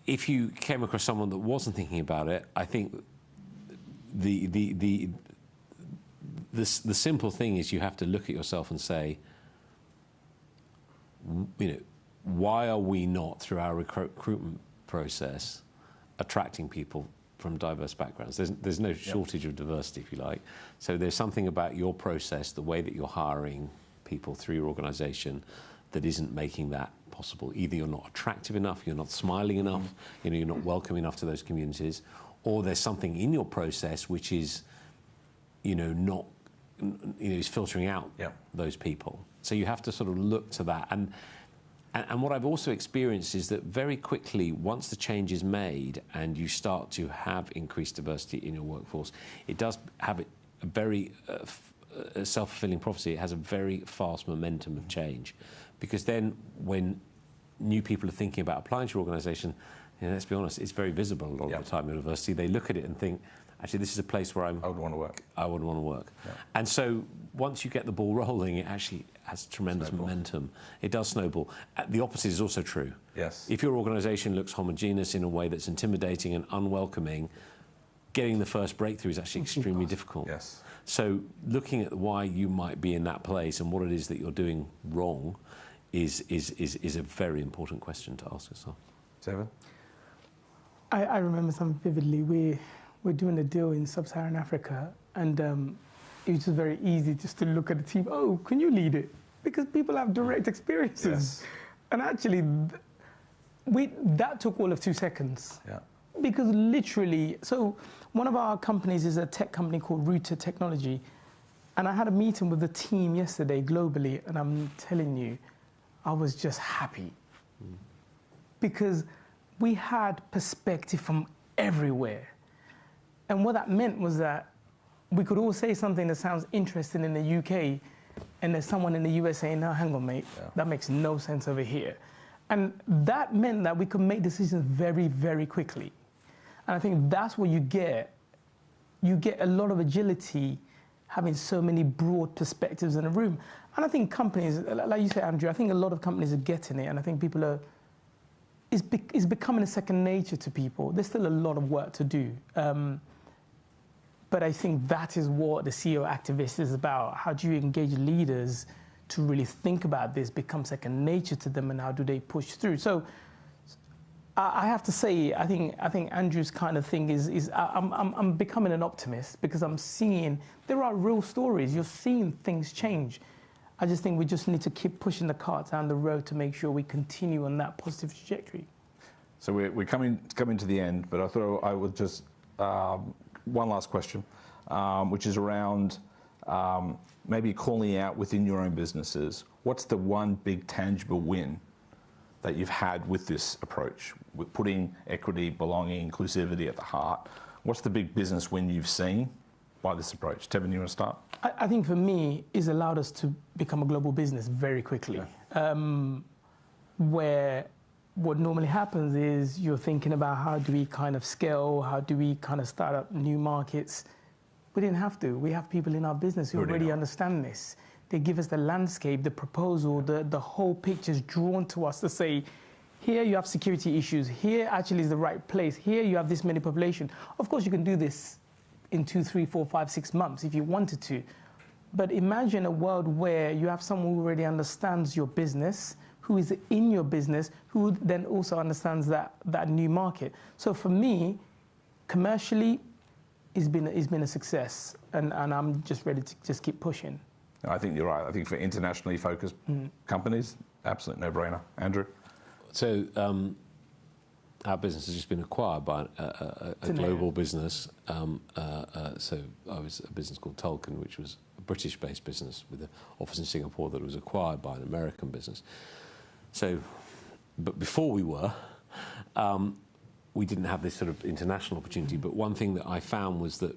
If you came across someone that wasn't thinking about it, I think the simple thing is you have to look at yourself and say, why are we not, through our recruitment process, attracting people from diverse backgrounds? There's no shortage of diversity, if you like. So there's something about your process, the way that you're hiring people through your organisation, that isn't making that possible. Either you're not attractive enough, you're not smiling enough, you're not welcome enough to those communities, or there's something in your process which is, not, is filtering out those people. So you have to sort of look to that. And what I've also experienced is that very quickly, once the change is made and you start to have increased diversity in your workforce, it does have a very self-fulfilling prophecy. It has a very fast momentum of change. Because then when new people are thinking about applying to your organisation, let's be honest, it's very visible a lot of the time at university. They look at it and think, actually, this is a place where I would want to work. I would want to work. Yeah. And so once you get the ball rolling, it actually has tremendous momentum. It does snowball. The opposite is also true. Yes. If your organisation looks homogeneous in a way that's intimidating and unwelcoming, getting the first breakthrough is actually extremely difficult. Yes. So looking at why you might be in that place and what it is that you're doing wrong is a very important question to ask yourself. Tevin? I remember something vividly. We're doing a deal in sub-Saharan Africa, and it was just very easy just to look at the team. Oh, can you lead it? Because people have direct experiences. Yes. And actually, that took all of 2 seconds. Yeah. Because literally, so one of our companies is a tech company called Router Technology, and I had a meeting with the team yesterday globally, and I'm telling you, I was just happy. Because we had perspective from everywhere. And what that meant was that we could all say something that sounds interesting in the UK, and there's someone in the US saying, no, hang on, mate, that makes no sense over here. And that meant that we could make decisions very, very quickly. And I think that's what you get. You get a lot of agility having so many broad perspectives in a room. And I think companies, like you said, Andrew, I think a lot of companies are getting it, and I think people are, it's becoming a second nature to people. There's still a lot of work to do. But I think that is what the CEO activist is about. How do you engage leaders to really think about this, become second nature to them, and how do they push through? So I have to say, I think Andrew's kind of thing is I'm becoming an optimist, because I'm seeing there are real stories. You're seeing things change. I just think we just need to keep pushing the cart down the road to make sure we continue on that positive trajectory. So we're coming to the end, but I thought I would just one last question, which is around maybe calling out within your own businesses. What's the one big tangible win that you've had with this approach, with putting equity, belonging, inclusivity at the heart? What's the big business win you've seen by this approach? Tevin, you want to start? I think for me, it's allowed us to become a global business very quickly. Yeah. Where what normally happens is you're thinking about how do we kind of scale, how do we kind of start up new markets. We didn't have to. We have people in our business who already understand this. They give us the landscape, the proposal, the whole picture is drawn to us to say, here you have security issues, here actually is the right place, here you have this many population. Of course, you can do this in 2, 3, 4, 5, 6 months if you wanted to. But imagine a world where you have someone who already understands your business, who is in your business, who then also understands that new market. So for me, commercially, it's been a success, and I'm just ready to just keep pushing. I think you're right. I think for internationally focused companies, absolute no-brainer. Andrew? So our business has just been acquired by a global business. So I was a business called Tolkien, which was a British-based business with an office in Singapore that was acquired by an American business. So, but before we didn't have this sort of international opportunity. But one thing that I found was that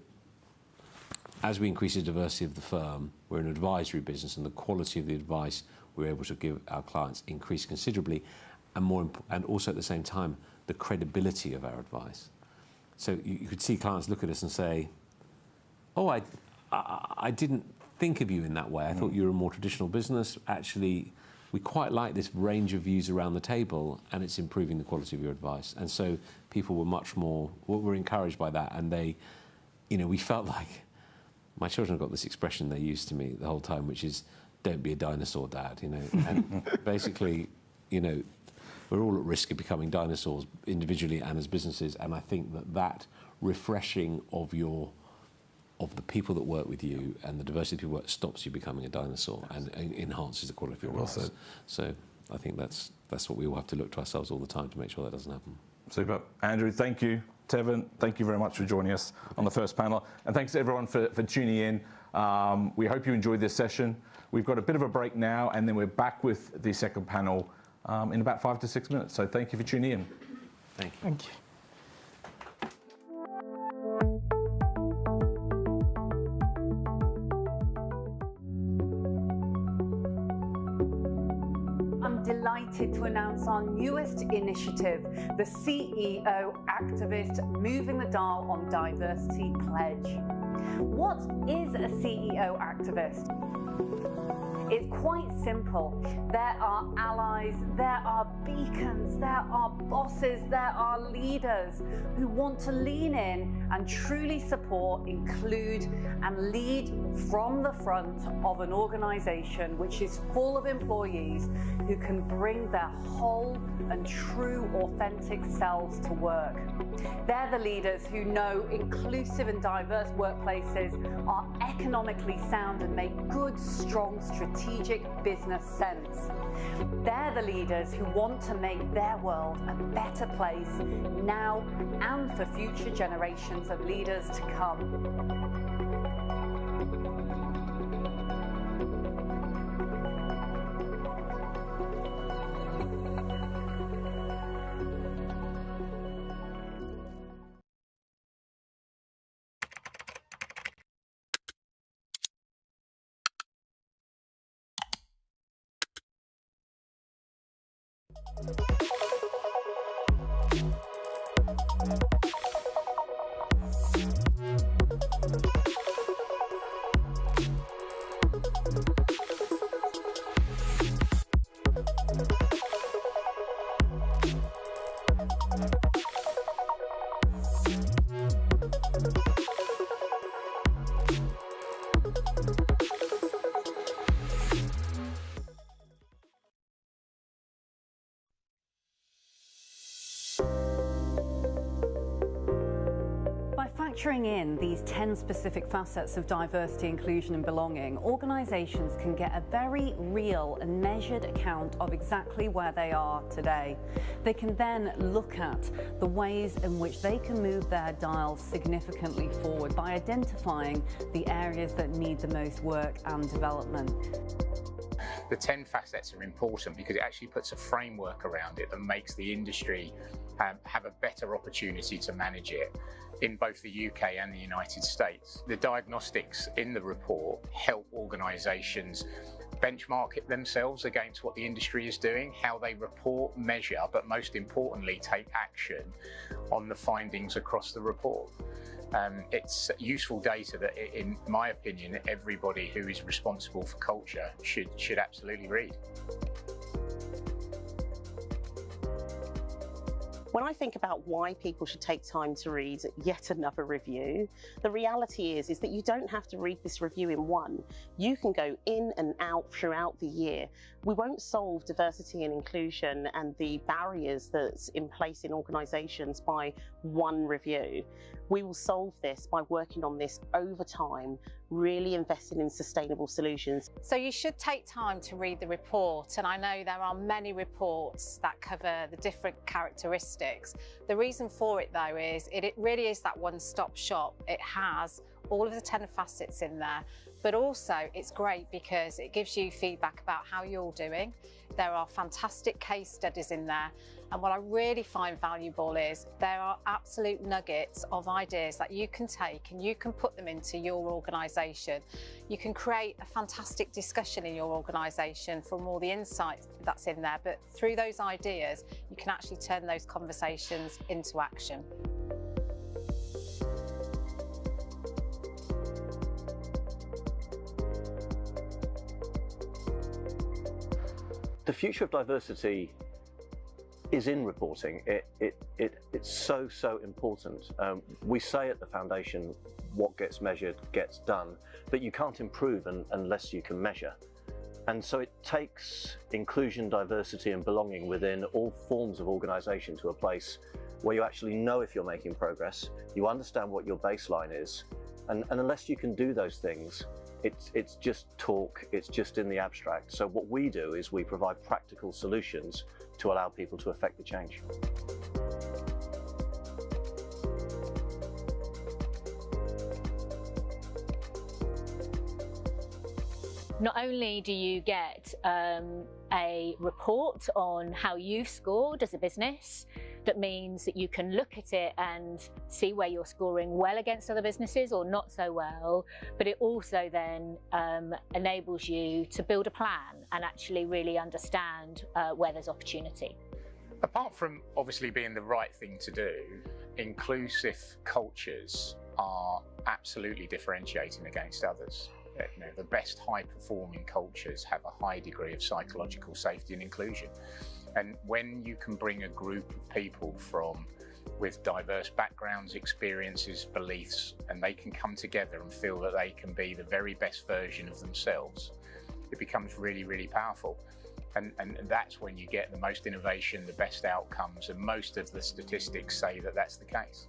as we increase the diversity of the firm, we're an advisory business, and the quality of the advice we're able to give our clients increased considerably, and also at the same time, the credibility of our advice. So you could see clients look at us and say, Oh, I didn't think of you in that way. I thought you were a more traditional business. Actually, we quite like this range of views around the table, and it's improving the quality of your advice. And so people were encouraged by that, and they, we felt like, my children got this expression they used to me the whole time, which is, don't be a dinosaur, Dad, And basically, we're all at risk of becoming dinosaurs individually and as businesses, and I think that refreshing of the people that work with you and the diversity of people work stops you becoming a dinosaur and enhances the quality of your advice. So I think that's what we all have to look to ourselves all the time to make sure that doesn't happen. Super. Andrew, thank you. Tevin, thank you very much for joining us on the first panel. And thanks to everyone for tuning in. We hope you enjoyed this session. We've got a bit of a break now, and then we're back with the second panel in about 5 to 6 minutes. So thank you for tuning in. Thank you. Thank you. Delighted to announce our newest initiative, the CEO Activist Moving the Dial on Diversity Pledge. What is a CEO activist? It's quite simple. There are allies, there are beacons, there are bosses, there are leaders who want to lean in and truly support, include and lead from the front of an organisation which is full of employees who can bring their whole and true authentic selves to work. They're the leaders who know inclusive and diverse workplaces are economically sound and make good, strong, strategic business sense. They're the leaders who want to make their world a better place now and for future generations of leaders to come. Factoring in these 10 specific facets of diversity, inclusion and belonging, organisations can get a very real and measured account of exactly where they are today. They can then look at the ways in which they can move their dials significantly forward by identifying the areas that need the most work and development. The 10 facets are important because it actually puts a framework around it that makes the industry have a better opportunity to manage it in both the UK and the United States. The diagnostics in the report help organisations benchmark it themselves against what the industry is doing, how they report, measure, but most importantly, take action on the findings across the report. It's useful data that, in my opinion, everybody who is responsible for culture should absolutely read. When I think about why people should take time to read yet another review, the reality is that you don't have to read this review in one. You can go in and out throughout the year. We won't solve diversity and inclusion and the barriers that's in place in organisations by one review. We will solve this by working on this over time, really investing in sustainable solutions. So you should take time to read the report, and I know there are many reports that cover the different characteristics. The reason for it though is it really is that one-stop shop. It has all of the 10 facets in there, but also it's great because it gives you feedback about how you're doing. There are fantastic case studies in there, and what I really find valuable is there are absolute nuggets of ideas that you can take and you can put them into your organisation. You can create a fantastic discussion in your organisation from all the insights that's in there, but through those ideas you can actually turn those conversations into action. The future of diversity is in reporting. It's so important. We say at the foundation, what gets measured gets done, but you can't improve unless you can measure. And so it takes inclusion, diversity and belonging within all forms of organisation to a place where you actually know if you're making progress, you understand what your baseline is, and unless you can do those things, it's just talk, it's just in the abstract. So what we do is we provide practical solutions to allow people to affect the change. Not only do you get a report on how you've scored as a business, that means that you can look at it and see where you're scoring well against other businesses or not so well, but it also then enables you to build a plan and actually really understand where there's opportunity. Apart from obviously being the right thing to do, inclusive cultures are absolutely differentiating against others. You know, the best high-performing cultures have a high degree of psychological safety and inclusion. And when you can bring a group of people with diverse backgrounds, experiences, beliefs, and they can come together and feel that they can be the very best version of themselves, it becomes really, really powerful. And that's when you get the most innovation, the best outcomes, and most of the statistics say that that's the case.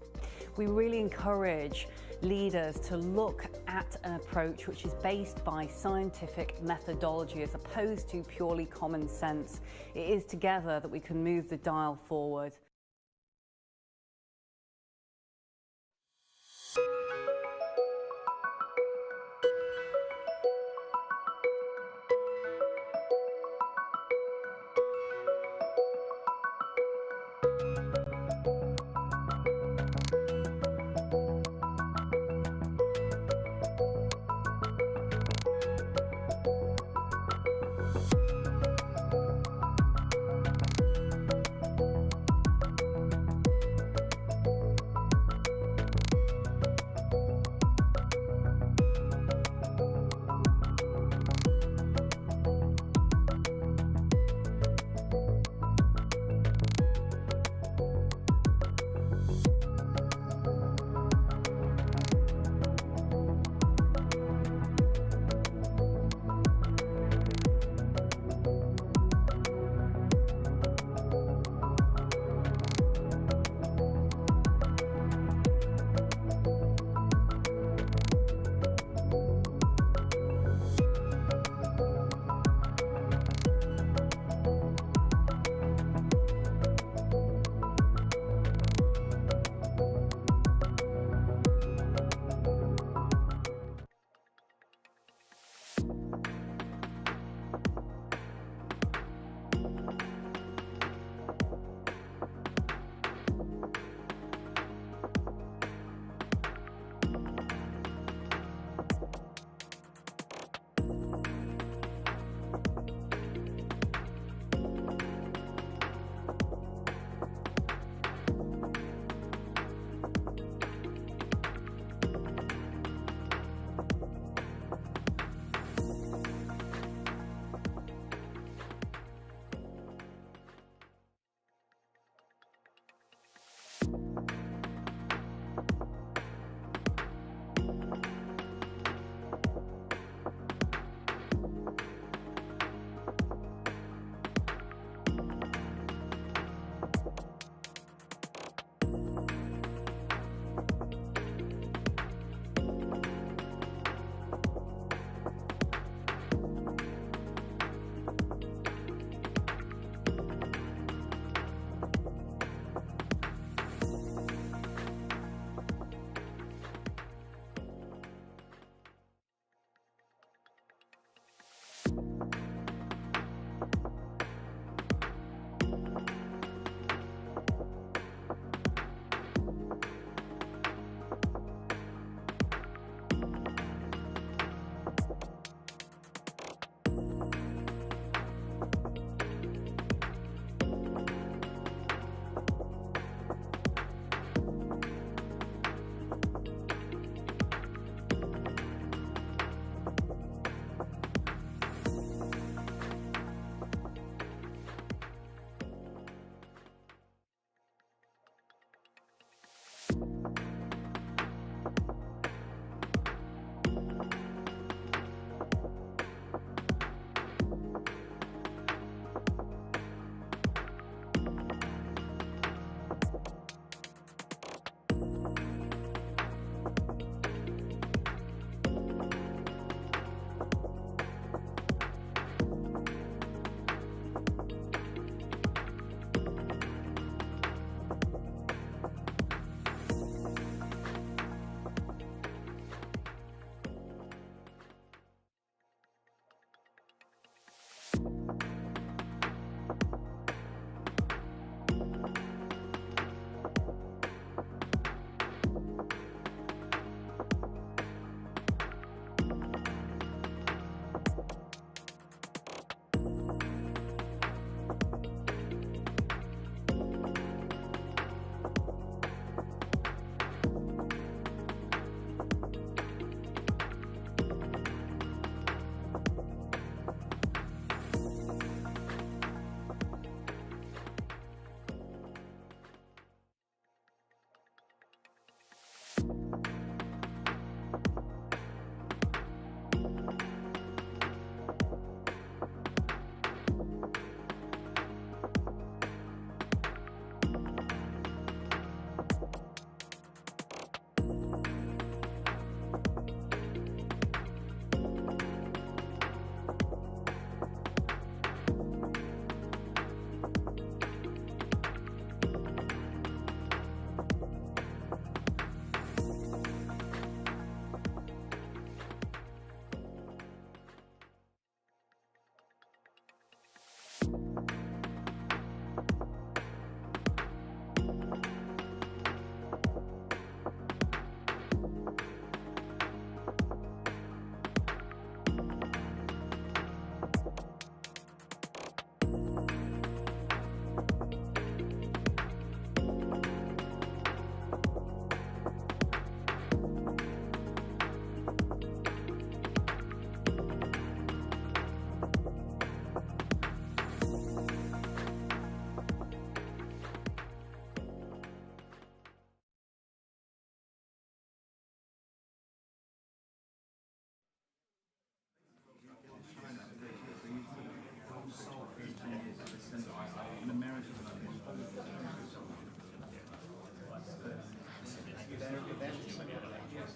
We really encourage leaders to look at an approach which is based by scientific methodology as opposed to purely common sense. It is together that we can move the dial forward.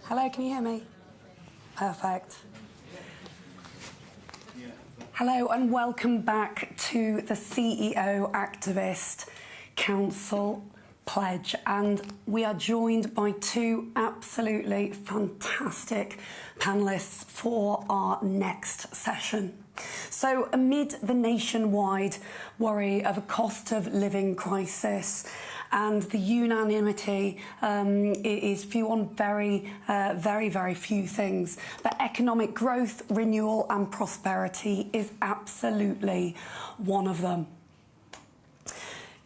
Hello, can you hear me? Perfect. Hello and welcome back to the CEO Activist Council Pledge, and we are joined by two absolutely fantastic panellists for our next session. So amid the nationwide worry of a cost of living crisis and the unanimity is few on very few things, but economic growth, renewal and prosperity is absolutely one of them.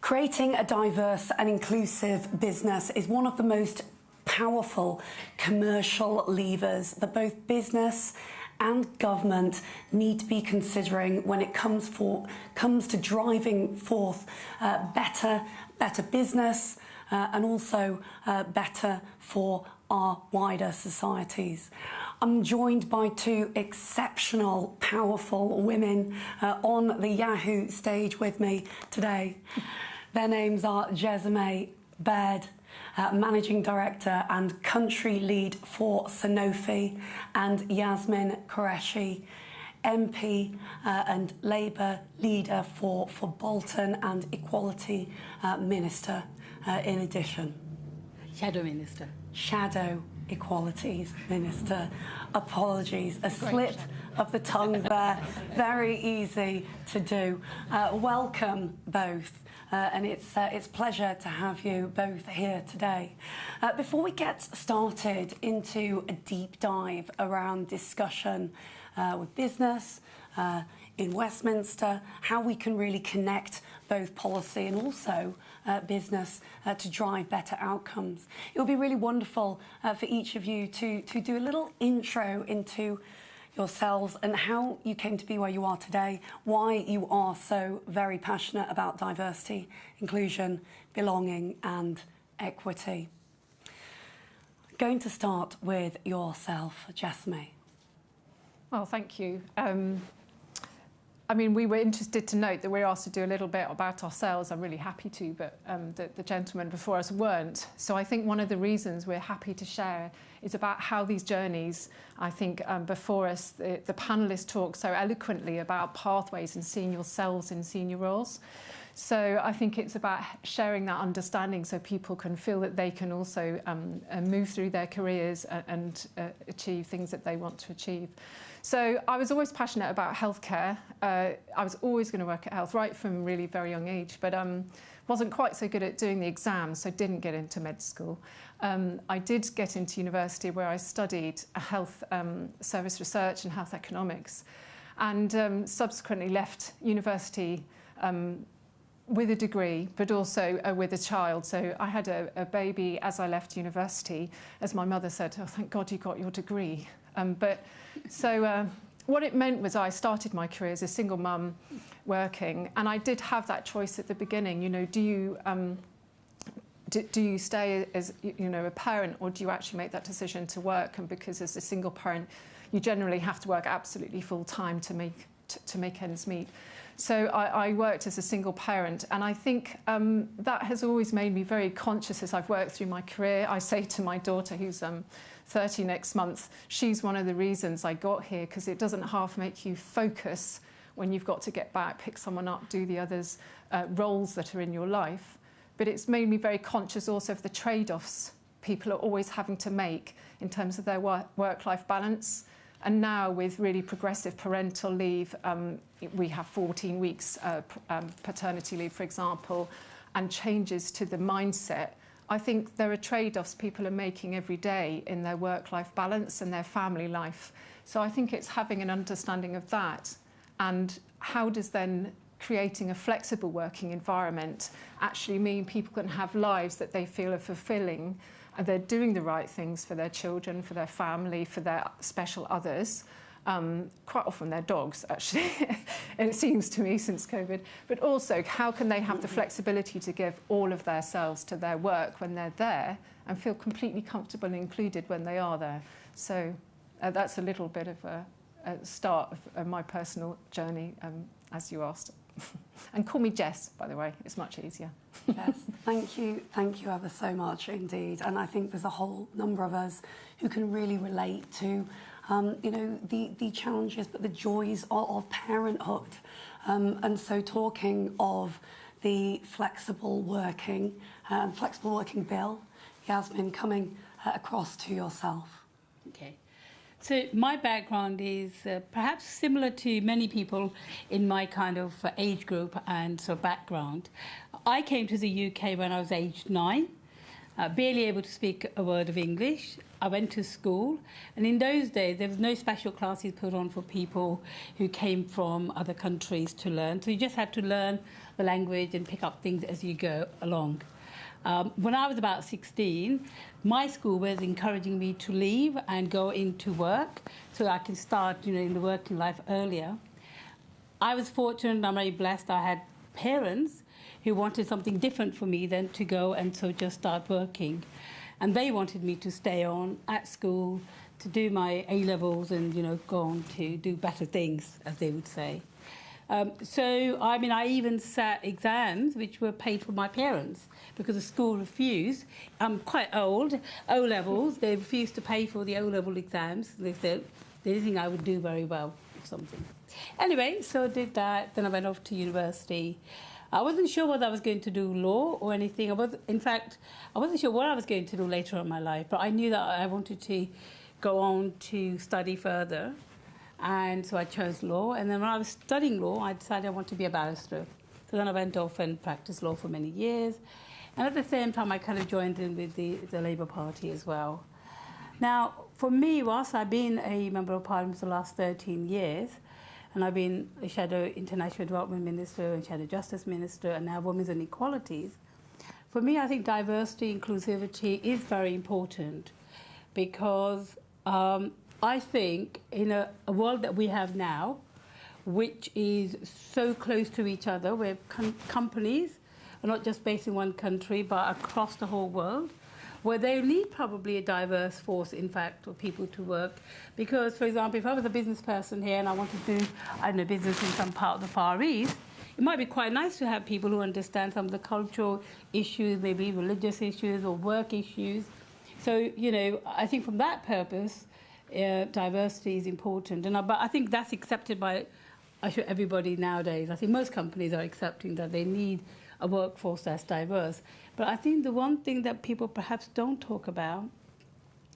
Creating a diverse and inclusive business is one of the most powerful commercial levers that both business and government need to be considering when it comes to driving forth better business and also better for our wider societies. I'm joined by two exceptional, powerful women on the Yahoo stage with me today. Their names are Jessamy Baird, Managing Director and Country Lead for Sanofi, and Yasmin Qureshi MP and Labour Leader for Bolton and Equality Minister in addition. Shadow Minister. Shadow Equalities Minister. Apologies, a slip of the tongue there. Very easy to do. Welcome both. And it's a pleasure to have you both here today. Before we get started into a deep dive around discussion with business in Westminster, how we can really connect both policy and also business to drive better outcomes. It would be really wonderful for each of you to do a little intro into yourselves and how you came to be where you are today, why you are so very passionate about diversity, inclusion, belonging and equity. I'm going to start with yourself, Jessamy. Well, thank you. I mean, we were interested to note that we're asked to do a little bit about ourselves. I'm really happy to, but the gentlemen before us weren't. So I think one of the reasons we're happy to share is about how these journeys, I think before us, the panellists talk so eloquently about pathways and seeing yourselves in senior roles. So I think it's about sharing that understanding so people can feel that they can also move through their careers and achieve things that they want to achieve. So I was always passionate about healthcare. I was always going to work at health right from a really very young age, but wasn't quite so good at doing the exams, so didn't get into med school. I did get into university where I studied health service research and health economics, and subsequently left university with a degree, but also with a child. So I had a baby as I left university, as my mother said, "Oh, thank God you got your degree." What it meant was I started my career as a single mum working, and I did have that choice at the beginning. You know, do you stay as a parent, or do you actually make that decision to work? And because as a single parent, you generally have to work absolutely full time to make ends meet. So I worked as a single parent, and I think that has always made me very conscious as I've worked through my career. I say to my daughter, who's 30 next month, she's one of the reasons I got here, because it doesn't half make you focus when you've got to get back, pick someone up, do the others' roles that are in your life. But it's made me very conscious also of the trade-offs people are always having to make in terms of their work-life balance. And now with really progressive parental leave, we have 14 weeks paternity leave, for example, and changes to the mindset. I think there are trade-offs people are making every day in their work-life balance and their family life. So I think it's having an understanding of that, and how does then creating a flexible working environment actually mean people can have lives that they feel are fulfilling, and they're doing the right things for their children, for their family, for their special others. Quite often they're dogs, actually, and it seems to me since COVID. But also, how can they have the flexibility to give all of themselves to their work when they're there and feel completely comfortable and included when they are there? So that's a little bit of a start of my personal journey, as you asked. And call me Jess, by the way, it's much easier. Yes, thank you ever so much indeed. And I think there's a whole number of us who can really relate to, you know, the challenges, but the joys of parenthood. And so talking of the flexible working bill, Yasmin, coming across to yourself. Okay. So my background is perhaps similar to many people in my kind of age group and sort of background. I came to the UK when I was aged 9, barely able to speak a word of English. I went to school, and in those days there was no special classes put on for people who came from other countries to learn. So you just had to learn the language and pick up things as you go along. When I was about 16, my school was encouraging me to leave and go into work so I can start, you know, in the working life earlier. I was fortunate, I'm very blessed, I had parents who wanted something different for me than to go and so just start working. And they wanted me to stay on at school, to do my A-levels and, you know, go on to do better things, as they would say. So, I mean, I even sat exams which were paid for my parents because the school refused. I'm quite old, O-levels, they refused to pay for the O-level exams. They said they didn't think I would do very well or something. Anyway, so I did that, then I went off to university. I wasn't sure whether I was going to do law or anything. In fact, I wasn't sure what I was going to do later in my life, but I knew that I wanted to go on to study further. And so I chose law. And then when I was studying law, I decided I wanted to be a barrister. So then I went off and practiced law for many years. And at the same time, I kind of joined in with the Labour Party as well. Now, for me, whilst I've been a Member of Parliament for the last 13 years, and I've been a Shadow International Development Minister and Shadow Justice Minister and now Women's and Equalities, for me, I think diversity, inclusivity is very important because I think in a world that we have now, which is so close to each other, where companies are not just based in one country, but across the whole world, where they need probably a diverse force, in fact, of people to work. Because, for example, if I was a business person here and I wanted to do, I don't know, business in some part of the Far East, it might be quite nice to have people who understand some of the cultural issues, maybe religious issues or work issues. So, you know, I think from that purpose, diversity is important. But I think that's accepted by everybody nowadays. I think most companies are accepting that they need a workforce that's diverse. But I think the one thing that people perhaps don't talk about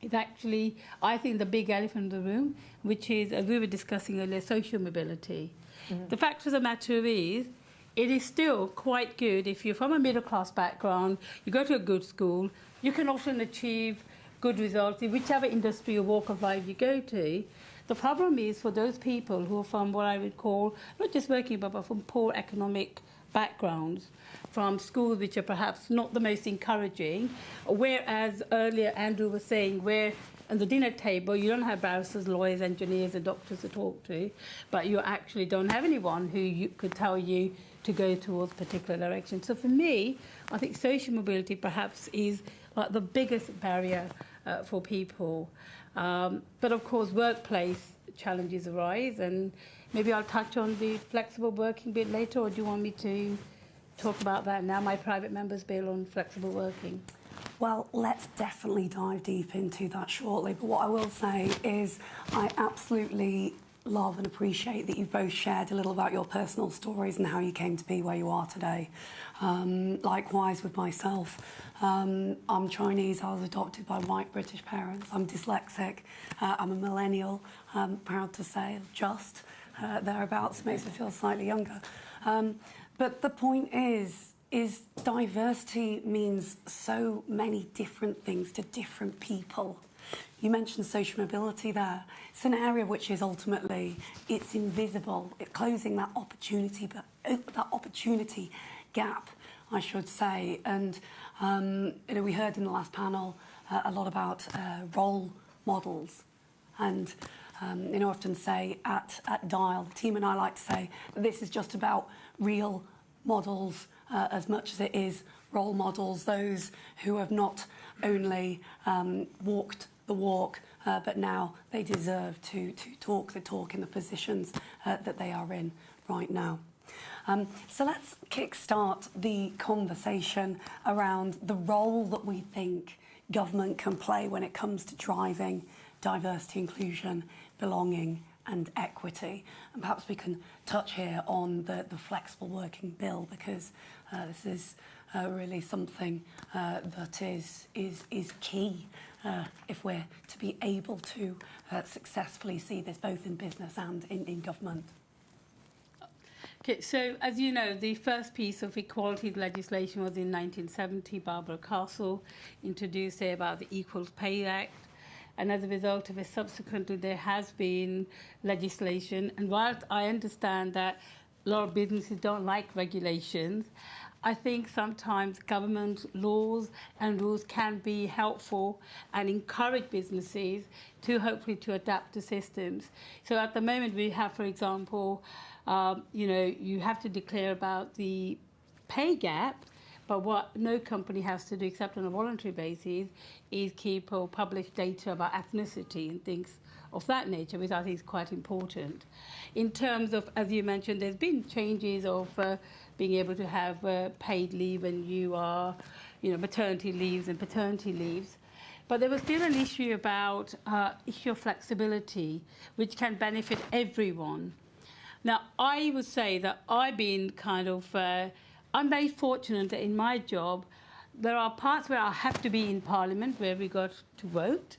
is actually, I think, the big elephant in the room, which is, as we were discussing earlier, social mobility. Mm-hmm. The fact of the matter is, it is still quite good if you're from a middle-class background, you go to a good school, you can often achieve good results in whichever industry or walk of life you go to. The problem is for those people who are from what I would call, not just working, but from poor economic backgrounds, from schools which are perhaps not the most encouraging, whereas earlier Andrew was saying where at the dinner table you don't have barristers, lawyers, engineers and doctors to talk to, but you actually don't have anyone who could tell you to go towards a particular direction. So for me, I think social mobility perhaps is like the biggest barrier for people. But of course, workplace challenges arise, and maybe I'll touch on the flexible working bit later, or do you want me to talk about that now, my private member's bill on flexible working? Well, let's definitely dive deep into that shortly. But what I will say is I absolutely love and appreciate that you've both shared a little about your personal stories and how you came to be where you are today. Likewise with myself. I'm Chinese, I was adopted by white British parents. I'm dyslexic, I'm a millennial, I'm proud to say, just thereabouts, makes me feel slightly younger. But the point is diversity means so many different things to different people. You mentioned social mobility there. It's an area which is ultimately, it's invisible. It's closing that opportunity, but that opportunity gap, I should say. And you know, we heard in the last panel a lot about role models. And you know, I often say at Dial, the team and I like to say that this is just about real models as much as it is role models, those who have not only walked the walk, but now they deserve to talk the talk in the positions that they are in right now. So let's kickstart the conversation around the role that we think government can play when it comes to driving diversity, inclusion, belonging and equity. And perhaps we can touch here on the flexible working bill, because this is really something that is key if we're to be able to successfully see this both in business and in government. Okay, so as you know, the first piece of equality legislation was in 1970. Barbara Castle introduced it about the Equal Pay Act. And as a result of it, subsequently, there has been legislation. And whilst I understand that a lot of businesses don't like regulations, I think sometimes government laws and rules can be helpful and encourage businesses to hopefully to adapt to systems. So at the moment we have, for example, you have to declare about the pay gap, but what no company has to do, except on a voluntary basis, is keep or publish data about ethnicity and things of that nature, which I think is quite important. In terms of, as you mentioned, there's been changes of being able to have paid leave when you are, maternity leaves and paternity leaves. But there was still an issue about issue of flexibility, which can benefit everyone. Now, I would say that I've been I'm very fortunate that in my job, there are parts where I have to be in Parliament, where we got to vote,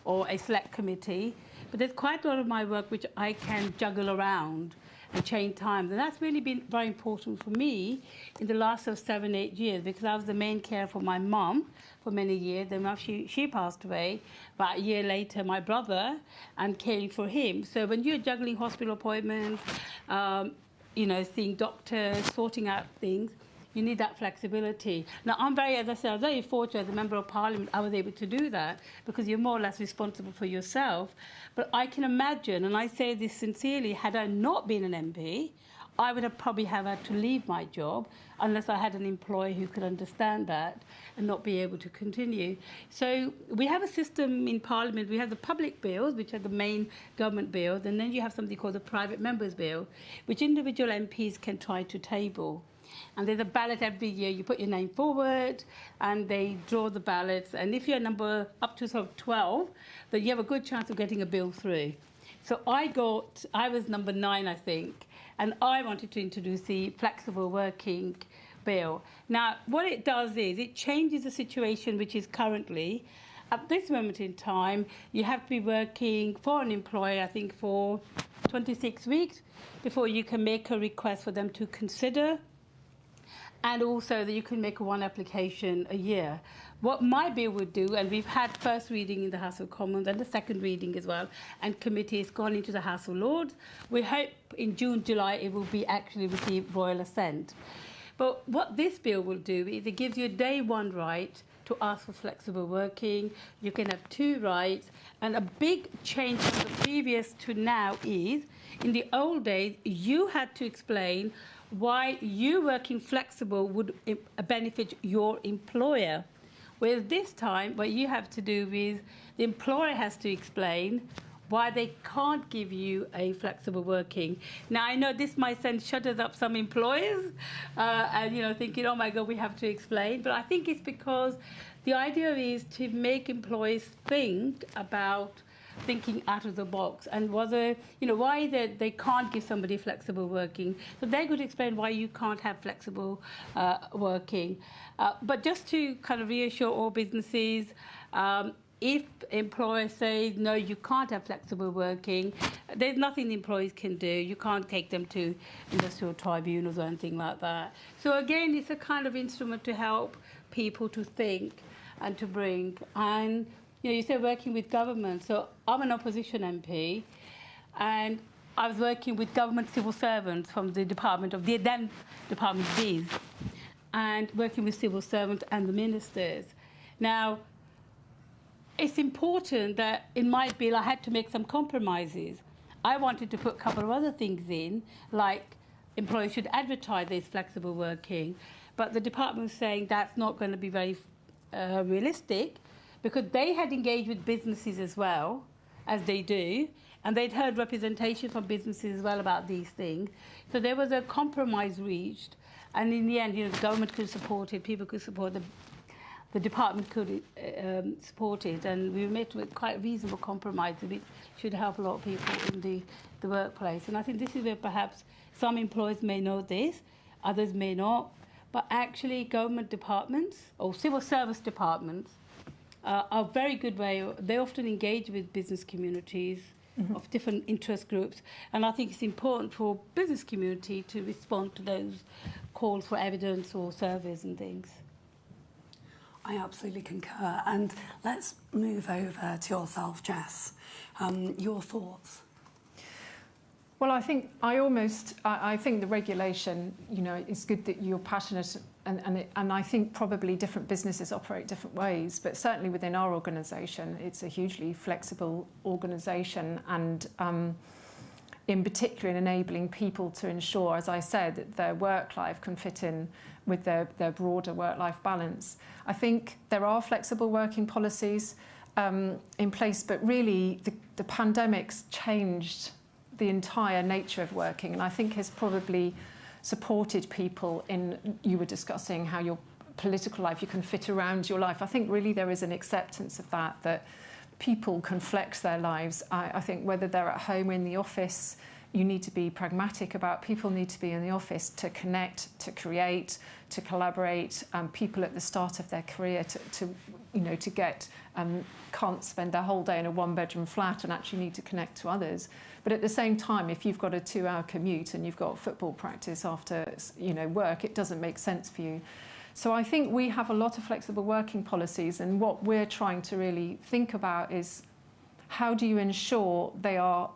or a select committee, but there's quite a lot of my work which I can juggle around and change times. And that's really been very important for me in the last 7, 8 years, because I was the main carer for my mum for many years. Then after she passed away, about a year later, my brother, and caring for him. So when you're juggling hospital appointments, seeing doctors, sorting out things, you need that flexibility. Now, as I said, I'm very fortunate as a Member of Parliament, I was able to do that, because you're more or less responsible for yourself. But I can imagine, and I say this sincerely, had I not been an MP, I would have probably had to leave my job unless I had an employer who could understand that and not be able to continue. So we have a system in Parliament. We have the public bills, which are the main government bills, and then you have something called the private members' bill, which individual MPs can try to table. And there's a ballot every year. You put your name forward, and they draw the ballots. And if you're number up to 12, then you have a good chance of getting a bill through. So I was number 9, I think, and I wanted to introduce the flexible working bill. Now, what it does is it changes the situation which is currently. At this moment in time, you have to be working for an employer, I think, for 26 weeks before you can make a request for them to consider, and also that you can make one application a year. What my bill would do, and we've had first reading in the House of Commons and the second reading as well, and committee has gone into the House of Lords. We hope in June, July, it will be actually receive royal assent. But what this bill will do is it gives you a day one right to ask for flexible working. You can have 2 rights. And a big change from the previous to now is, in the old days, you had to explain why you working flexible would benefit your employer. Whereas this time, what you have to do is the employer has to explain why they can't give you a flexible working. Now, I know this might send shudders up some employers and, thinking, oh, my God, we have to explain. But I think it's because the idea is to make employees think about thinking out of the box and whether, why they can't give somebody flexible working. So they're going to explain why you can't have flexible working. But just to kind of reassure all businesses, if employers say, no, you can't have flexible working, there's nothing the employees can do. You can't take them to industrial tribunals or anything like that. So again, it's a kind of instrument to help people to think and to bring. And you say working with government. So I'm an opposition MP, and I was working with government civil servants from the Department of the then Department of These, and working with civil servants and the ministers. Now, it's important that in my bill I had to make some compromises. I wanted to put a couple of other things in, like employers should advertise this flexible working, but the department was saying that's not going to be very realistic, because they had engaged with businesses as well, as they do, And they'd heard representation from businesses as well about these things. So there was a compromise reached. And in the end, you know, the government could support it, people could support it, the department could support it, and we met with quite a reasonable compromise, which should help a lot of people in the workplace. And I think this is where perhaps some employers may know this, others may not, but actually government departments or civil service departments are a very good way. They often engage with business communities of different interest groups, and I think it's important for business community to respond to those calls for evidence or surveys and things. I absolutely concur. And let's move over to yourself, Jess. Your thoughts? Well, I think I think the regulation, you know, it's good that you're passionate, and I think probably different businesses operate different ways, but certainly within our organisation, it's a hugely flexible organisation, and in particular in enabling people to ensure, as I said, that their work life can fit in with their broader work-life balance. I think there are flexible working policies in place, but really the pandemic's changed the entire nature of working, and I think has probably supported people in, you were discussing how your political life, you can fit around your life. I think really there is an acceptance of that people can flex their lives. I think whether they're at home or in the office, you need to be pragmatic about people need to be in the office to connect, to create, to collaborate. People at the start of their career to get can't spend their whole day in a one-bedroom flat and actually need to connect to others. But at the same time, if you've got a 2-hour commute and you've got football practice after work, it doesn't make sense for you. So I think we have a lot of flexible working policies, and what we're trying to really think about is how do you ensure they are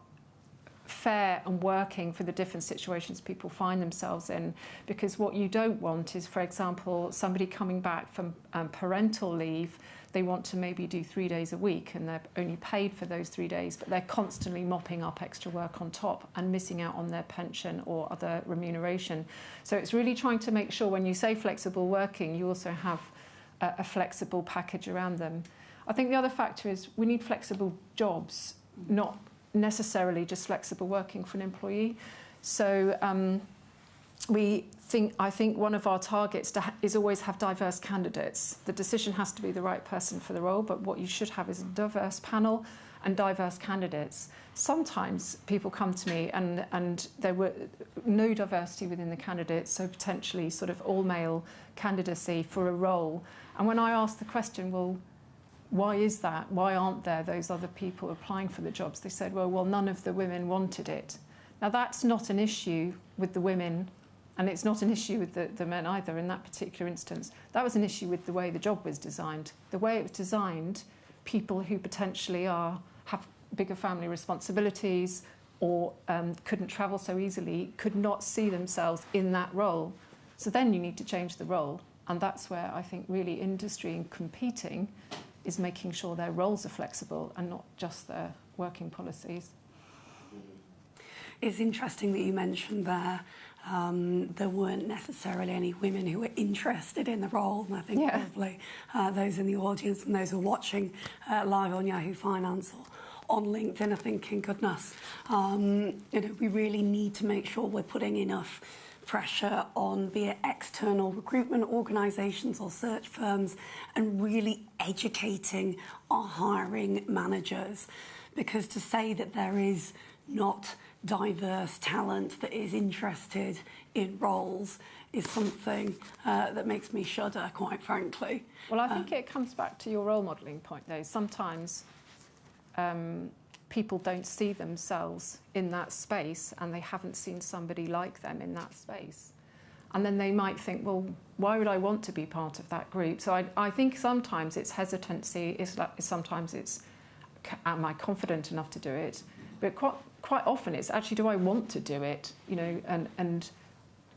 fair and working for the different situations people find themselves in, because what you don't want is, for example, somebody coming back from parental leave, they want to maybe do 3 days a week and they're only paid for those 3 days, but they're constantly mopping up extra work on top and missing out on their pension or other remuneration. So it's really trying to make sure when you say flexible working, you also have a flexible package around them. I think the other factor is we need flexible jobs, not necessarily just flexible working for an employee. So I think one of our targets is always have diverse candidates. The decision has to be the right person for the role, but what you should have is a diverse panel and diverse candidates. Sometimes people come to me and there were no diversity within the candidates, so potentially sort of all-male candidacy for a role. And when I ask the question, well, why is that? Why aren't there those other people applying for the jobs? They said, well, none of the women wanted it. Now, that's not an issue with the women, and it's not an issue with the men either in that particular instance. That was an issue with the way the job was designed. The way it was designed, people who potentially have bigger family responsibilities or couldn't travel so easily could not see themselves in that role. So then you need to change the role, and that's where I think really industry and competing is making sure their roles are flexible and not just their working policies. It's interesting that you mentioned there weren't necessarily any women who were interested in the role, and I think probably those in the audience and those who are watching live on Yahoo Finance or on LinkedIn are thinking, goodness, we really need to make sure we're putting enough pressure on, be it external recruitment organisations or search firms, and really educating our hiring managers. Because to say that there is not diverse talent that is interested in roles is something that makes me shudder, quite frankly. Well, I think it comes back to your role modelling point, though. Sometimes people don't see themselves in that space and they haven't seen somebody like them in that space. And then they might think, well, why would I want to be part of that group? So I think sometimes it's hesitancy, sometimes it's, am I confident enough to do it? But quite often it's actually, do I want to do it? And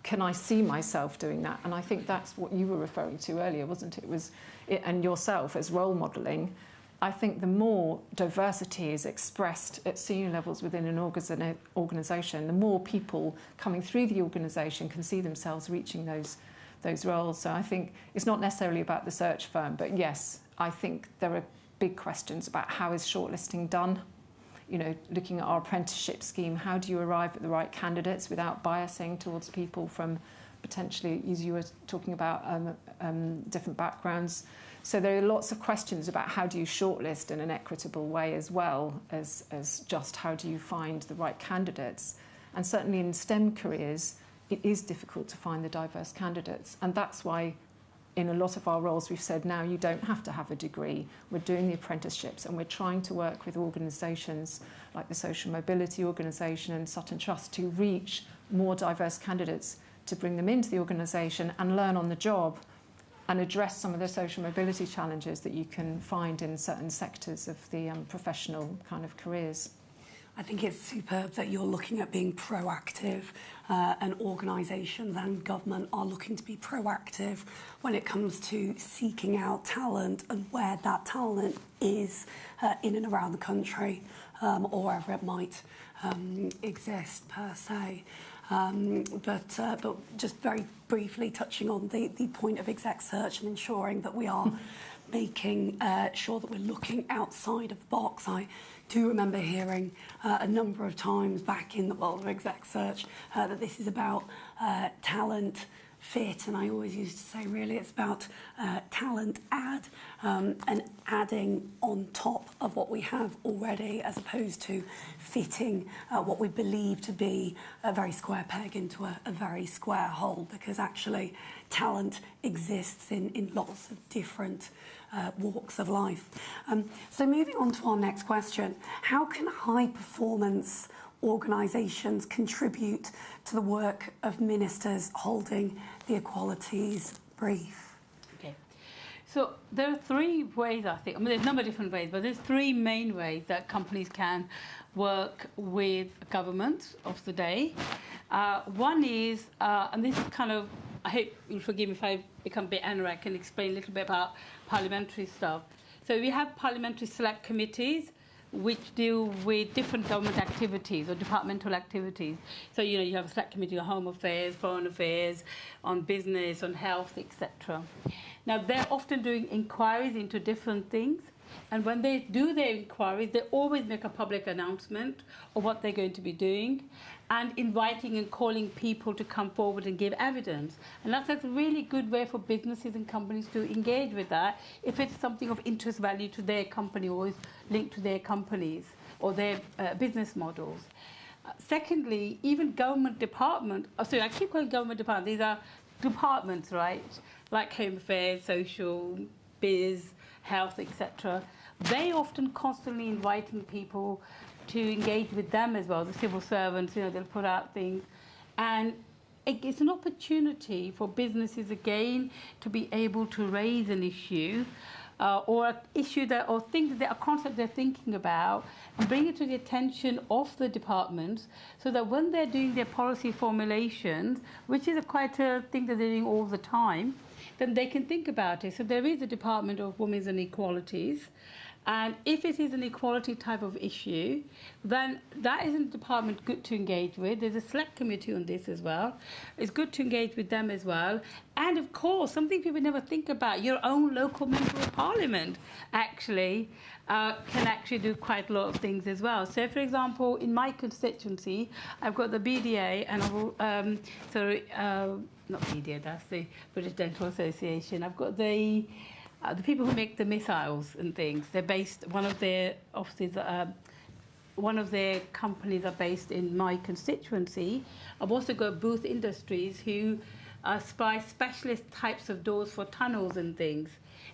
can I see myself doing that? And I think that's what you were referring to earlier, wasn't it? And yourself as role modelling. I think the more diversity is expressed at senior levels within an organisation, the more people coming through the organisation can see themselves reaching those roles. So I think it's not necessarily about the search firm, but yes, I think there are big questions about how is shortlisting done. you know, looking at our apprenticeship scheme, how do you arrive at the right candidates without biasing towards people from potentially, as you were talking about, different backgrounds. So there are lots of questions about how do you shortlist in an equitable way, as well as just how do you find the right candidates. And certainly in STEM careers, it is difficult to find the diverse candidates. And that's why in a lot of our roles we've said now you don't have to have a degree. We're doing the apprenticeships, and we're trying to work with organisations like the Social Mobility Organisation and Sutton Trust to reach more diverse candidates, to bring them into the organisation and learn on the job and address some of the social mobility challenges that you can find in certain sectors of the professional kind of careers. I think it's superb that you're looking at being proactive, and organisations and government are looking to be proactive when it comes to seeking out talent and where that talent is in and around the country, or wherever it might exist per se. But just very briefly touching on the point of exec search and ensuring that we are making sure that we're looking outside of the box. I do remember hearing a number of times back in the world of exec search that this is about talent, fit, and I always used to say really it's about talent add and adding on top of what we have already, as opposed to fitting what we believe to be a very square peg into a very square hole, because actually talent exists in lots of different walks of life. So moving on to our next question, how can high performance organisations contribute to the work of ministers holding the equalities brief? Okay, so there are three ways, I think. I mean, there's a number of different ways, but there's three main ways that companies can work with government of the day. One is, and this is kind of, I hope you'll forgive me if I become a bit anorak and explain a little bit about parliamentary stuff. So we have parliamentary select committees which deal with different government activities or departmental activities. So, you know, you have a select committee on home affairs, foreign affairs, on business, on health, etc. Now, they're often doing inquiries into different things. And when they do their inquiries, they always make a public announcement of what they're going to be doing and inviting and calling people to come forward and give evidence. And that's a really good way for businesses and companies to engage with that if it's something of interest value to their company or is linked to their companies or their business models. Secondly, even government department, sorry, I keep calling government department, these are departments, right? Like Home Affairs, Social, Biz, Health, etc. They often constantly inviting people to engage with them as well. The civil servants, you know, they'll put out things. And it's an opportunity for businesses, again, to be able to raise an issue or an issue that, or things that a concept they're thinking about, and bring it to the attention of the departments so that when they're doing their policy formulations, which is quite a thing that they're doing all the time, then they can think about it. So there is a Department of Women's and Equalities. And if it is an equality type of issue, then that is a department good to engage with. There's a select committee on this as well. It's good to engage with them as well. And of course, something people never think about, your own local member of parliament actually can actually do quite a lot of things as well. So, for example, in my constituency, I've got the BDA and not BDA, that's the British Dental Association. I've got the people who make the missiles and things. They're based, one of their offices, one of their companies are based in my constituency. I've also got Booth Industries who supply specialist types of doors for tunnels and things.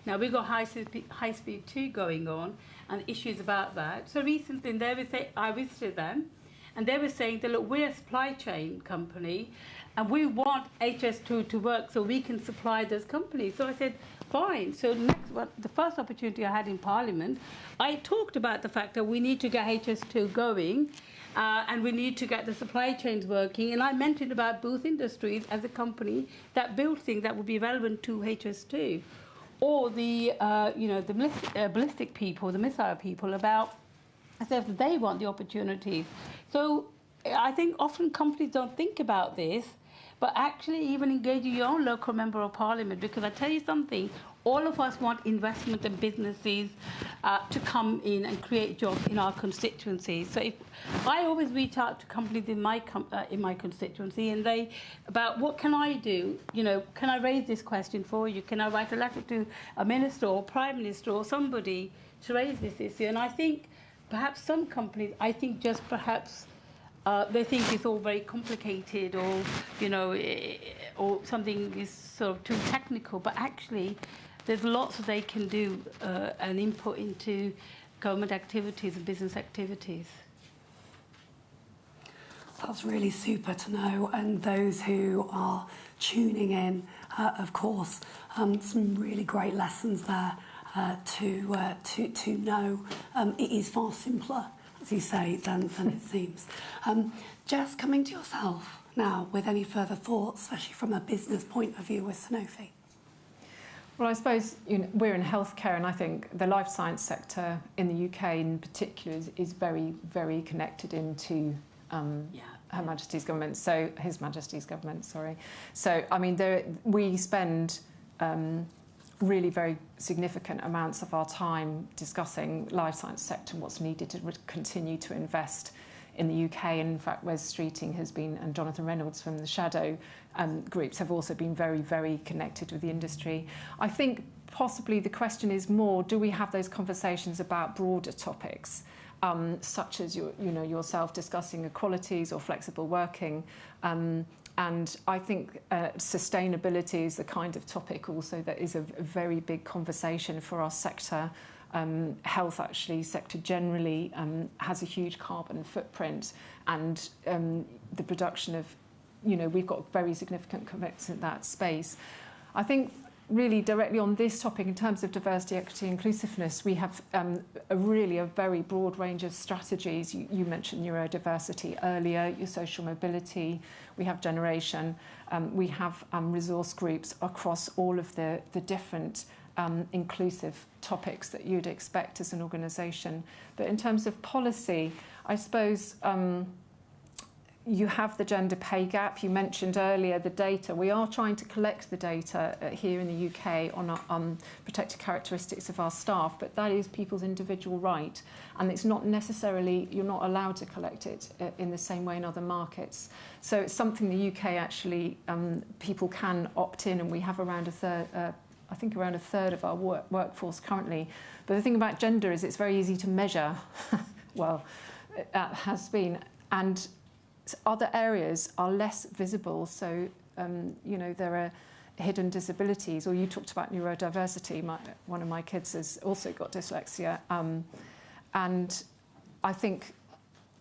Now, we've got high-speed 2 going on and issues about that. So recently, I visited them, and they were saying that, look, we're a supply chain company, and we want HS2 to work so we can supply those companies. So I said, fine. So the first opportunity I had in Parliament, I talked about the fact that we need to get HS2 going and we need to get the supply chains working. And I mentioned about Booth Industries as a company that builds things that would be relevant to HS2. Or the ballistic people, the missile people, about if they want the opportunities. So I think often companies don't think about this, but actually even engaging your own local member of parliament, because I tell you something, all of us want investment and businesses to come in and create jobs in our constituency. So if I always reach out to companies in my constituency, and they about what can I do? You know, can I raise this question for you? Can I write a letter to a minister or prime minister or somebody to raise this issue? And I think perhaps some companies, just perhaps they think it's all very complicated, or you know, or something is sort of too technical. But actually, there's lots that they can do and input into government activities and business activities. That's really super to know. And those who are tuning in, of course, some really great lessons there to know. It is far simpler, as you say, than it seems. Jess, coming to yourself now with any further thoughts, especially from a business point of view with Sanofi. Well, I suppose we're in healthcare, and I think the life science sector in the UK in particular is very, very connected into Her Majesty's government. So His Majesty's government, sorry. So I mean, we spend really very significant amounts of our time discussing life science sector and what's needed to continue to invest in the UK. And in fact, Wes Streeting has been, and Jonathan Reynolds from the Shadow groups have also been very, very connected with the industry. I think possibly the question is more, do we have those conversations about broader topics, such as yourself discussing equalities or flexible working? And I think sustainability is the kind of topic also that is a very big conversation for our sector. Health, actually, sector generally has a huge carbon footprint, and the production of, we've got very significant commitments in that space. I think really directly on this topic, in terms of diversity, equity, inclusiveness, we have a very broad range of strategies. You mentioned neurodiversity earlier, your social mobility, we have generation, we have resource groups across all of the different inclusive topics that you'd expect as an organisation. But in terms of policy, I suppose you have the gender pay gap. You mentioned earlier the data. We are trying to collect the data here in the UK on protected characteristics of our staff, but that is people's individual right, and it's not necessarily, you're not allowed to collect it in the same way in other markets. So it's something the UK actually, people can opt in, and we have around a third of our workforce currently. But the thing about gender is it's very easy to measure. Well, it has been. And other areas are less visible. So, there are hidden disabilities, or you talked about neurodiversity. One of my kids has also got dyslexia. And I think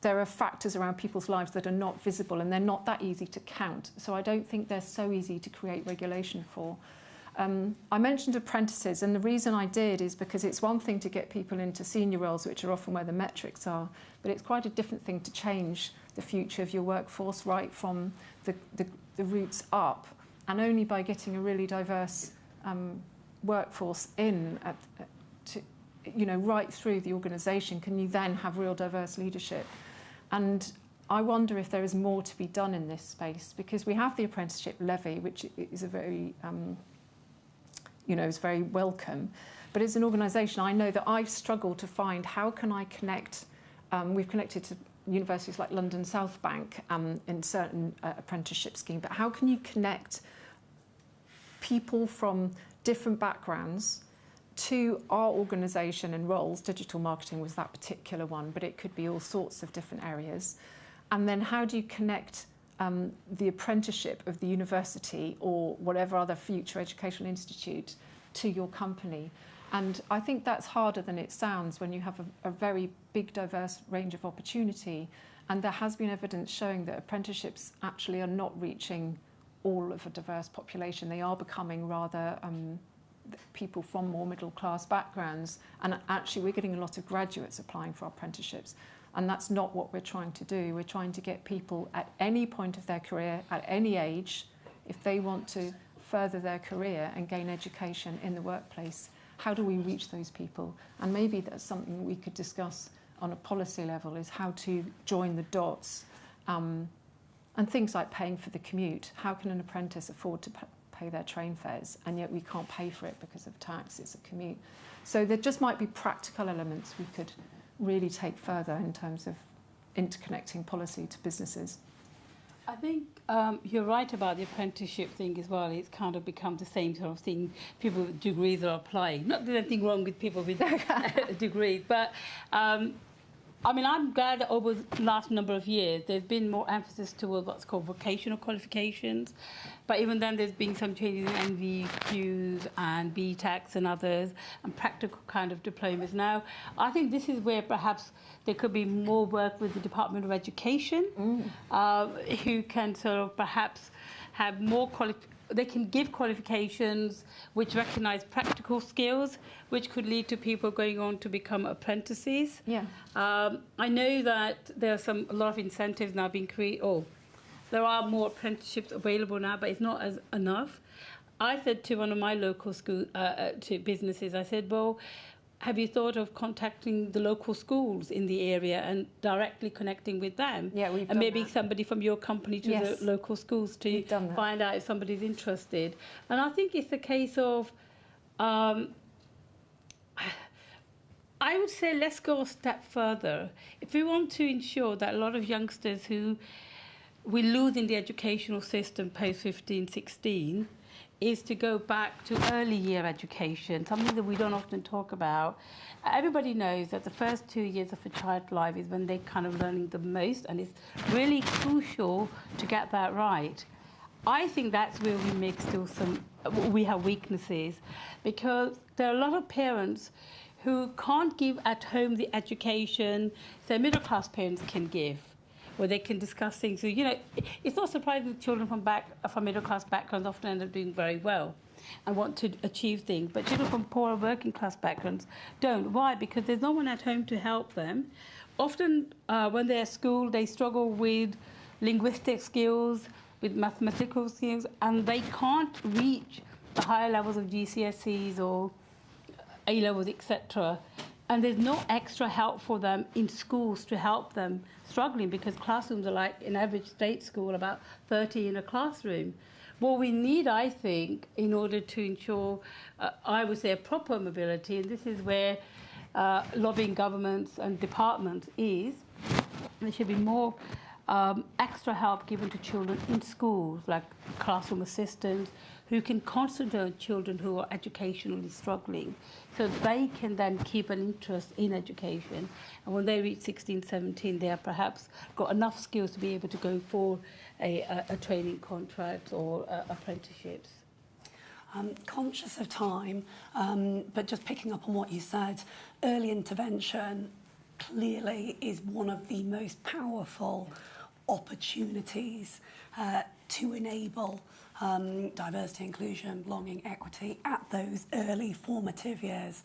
there are factors around people's lives that are not visible, and they're not that easy to count. So I don't think they're so easy to create regulation for. I mentioned apprentices, and the reason I did is because it's one thing to get people into senior roles, which are often where the metrics are, but it's quite a different thing to change the future of your workforce right from the roots up. And only by getting a really diverse workforce in, right through the organisation, can you then have real diverse leadership. And I wonder if there is more to be done in this space, because we have the apprenticeship levy, which is a very is very welcome. But as an organisation, I know that I've struggled to find how can I connect. We've connected to universities like London South Bank in certain apprenticeship scheme, but how can you connect people from different backgrounds to our organisation and roles? Digital marketing was that particular one, but it could be all sorts of different areas. And then how do you connect the apprenticeship of the university or whatever other future educational institute to your company? And I think that's harder than it sounds when you have a very big, diverse range of opportunity. And there has been evidence showing that apprenticeships actually are not reaching all of a diverse population. They are becoming rather people from more middle-class backgrounds. And actually, we're getting a lot of graduates applying for apprenticeships. And that's not what we're trying to do. We're trying to get people at any point of their career, at any age, if they want to further their career and gain education in the workplace. How do we reach those people? And maybe that's something we could discuss on a policy level, is how to join the dots. And things like paying for the commute. How can an apprentice afford to pay their train fares, and yet we can't pay for it because of tax? It's a commute. So there just might be practical elements we could really take further in terms of interconnecting policy to businesses. I think you're right about the apprenticeship thing as well. It's kind of become the same sort of thing. People with degrees are applying. Not that there's anything wrong with people with degrees, but I mean, I'm glad that over the last number of years, there's been more emphasis towards what's called vocational qualifications. But even then, there's been some changes in NVQs and BTECs and others, and practical kind of diplomas. Now, I think this is where perhaps there could be more work with the Department of Education, who can sort of perhaps have more they can give qualifications which recognise practical skills, which could lead to people going on to become apprentices. Yeah. I know that there are a lot of incentives now being created. There are more apprenticeships available now, but it's not enough. I said to one of my local school to businesses, I said, well, have you thought of contacting the local schools in the area and directly connecting with them? Yeah, we've done and maybe that. Somebody from your company to the local schools to find out if somebody's interested. And I think it's a case of, I would say let's go a step further. If we want to ensure that a lot of youngsters who we lose in the educational system post-15, 16, is to go back to early year education, something that we don't often talk about. Everybody knows that the first 2 years of a child's life is when they're kind of learning the most, and it's really crucial to get that right. I think that's where we have weaknesses, because there are a lot of parents who can't give at home the education their middle-class parents can give, where they can discuss things. So, you know, it's not surprising that children from middle-class backgrounds often end up doing very well and want to achieve things. But children from poorer working-class backgrounds don't. Why? Because there's no one at home to help them. Often, when they're at school, they struggle with linguistic skills, with mathematical skills, and they can't reach the higher levels of GCSEs or A-levels, etc. And there's no extra help for them in schools to help them struggling, because classrooms are like, in average state school, about 30 in a classroom. What we need, I think, in order to ensure, I would say, a proper mobility, and this is where lobbying governments and departments is, there should be more extra help given to children in schools, like classroom assistants, who can concentrate on children who are educationally struggling, so they can then keep an interest in education. And when they reach 16, 17, they have perhaps got enough skills to be able to go for a training contract or apprenticeships. Conscious of time, but just picking up on what you said, early intervention clearly is one of the most powerful opportunities to enable diversity, inclusion, belonging, equity at those early formative years.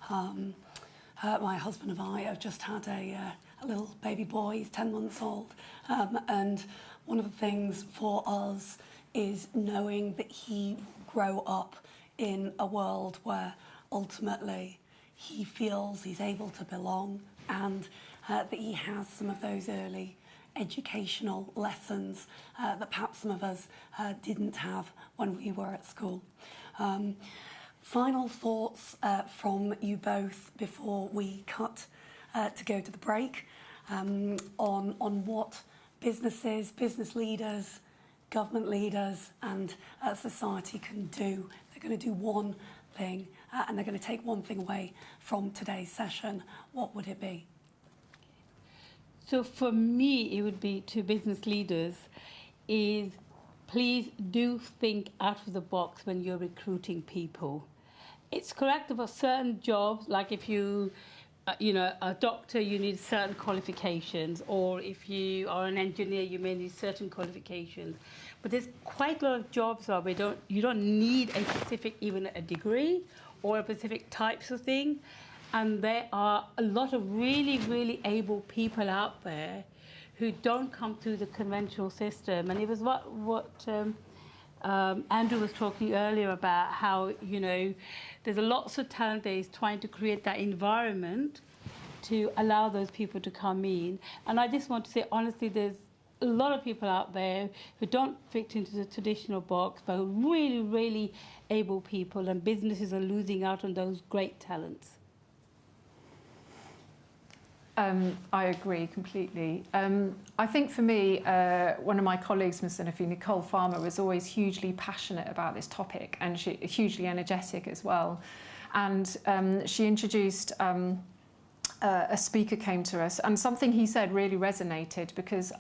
My husband and I have just had a little baby boy, he's 10 months old, and one of the things for us is knowing that he grow up in a world where ultimately he feels he's able to belong, and that he has some of those early educational lessons that perhaps some of us didn't have when we were at school. Final thoughts from you both before we cut to go to the break on what businesses, business leaders, government leaders and society can do. They're going to do one thing and they're going to take one thing away from today's session. What would it be? So for me, it would be to business leaders is please do think out of the box when you're recruiting people. It's correct about certain jobs, like if you, a doctor, you need certain qualifications, or if you are an engineer, you may need certain qualifications. But there's quite a lot of jobs where you don't need a specific, even a degree or a specific types of thing. And there are a lot of really, really able people out there who don't come through the conventional system. And it was what Andrew was talking earlier about, how, there's lots of talent that is trying to create that environment to allow those people to come in. And I just want to say, honestly, there's a lot of people out there who don't fit into the traditional box, but really, really able people, and businesses are losing out on those great talents. I agree completely. I think for me, one of my colleagues from Sanofi, Nicole Farmer, was always hugely passionate about this topic, and hugely energetic as well. And she introduced a speaker came to us, and something he said really resonated, because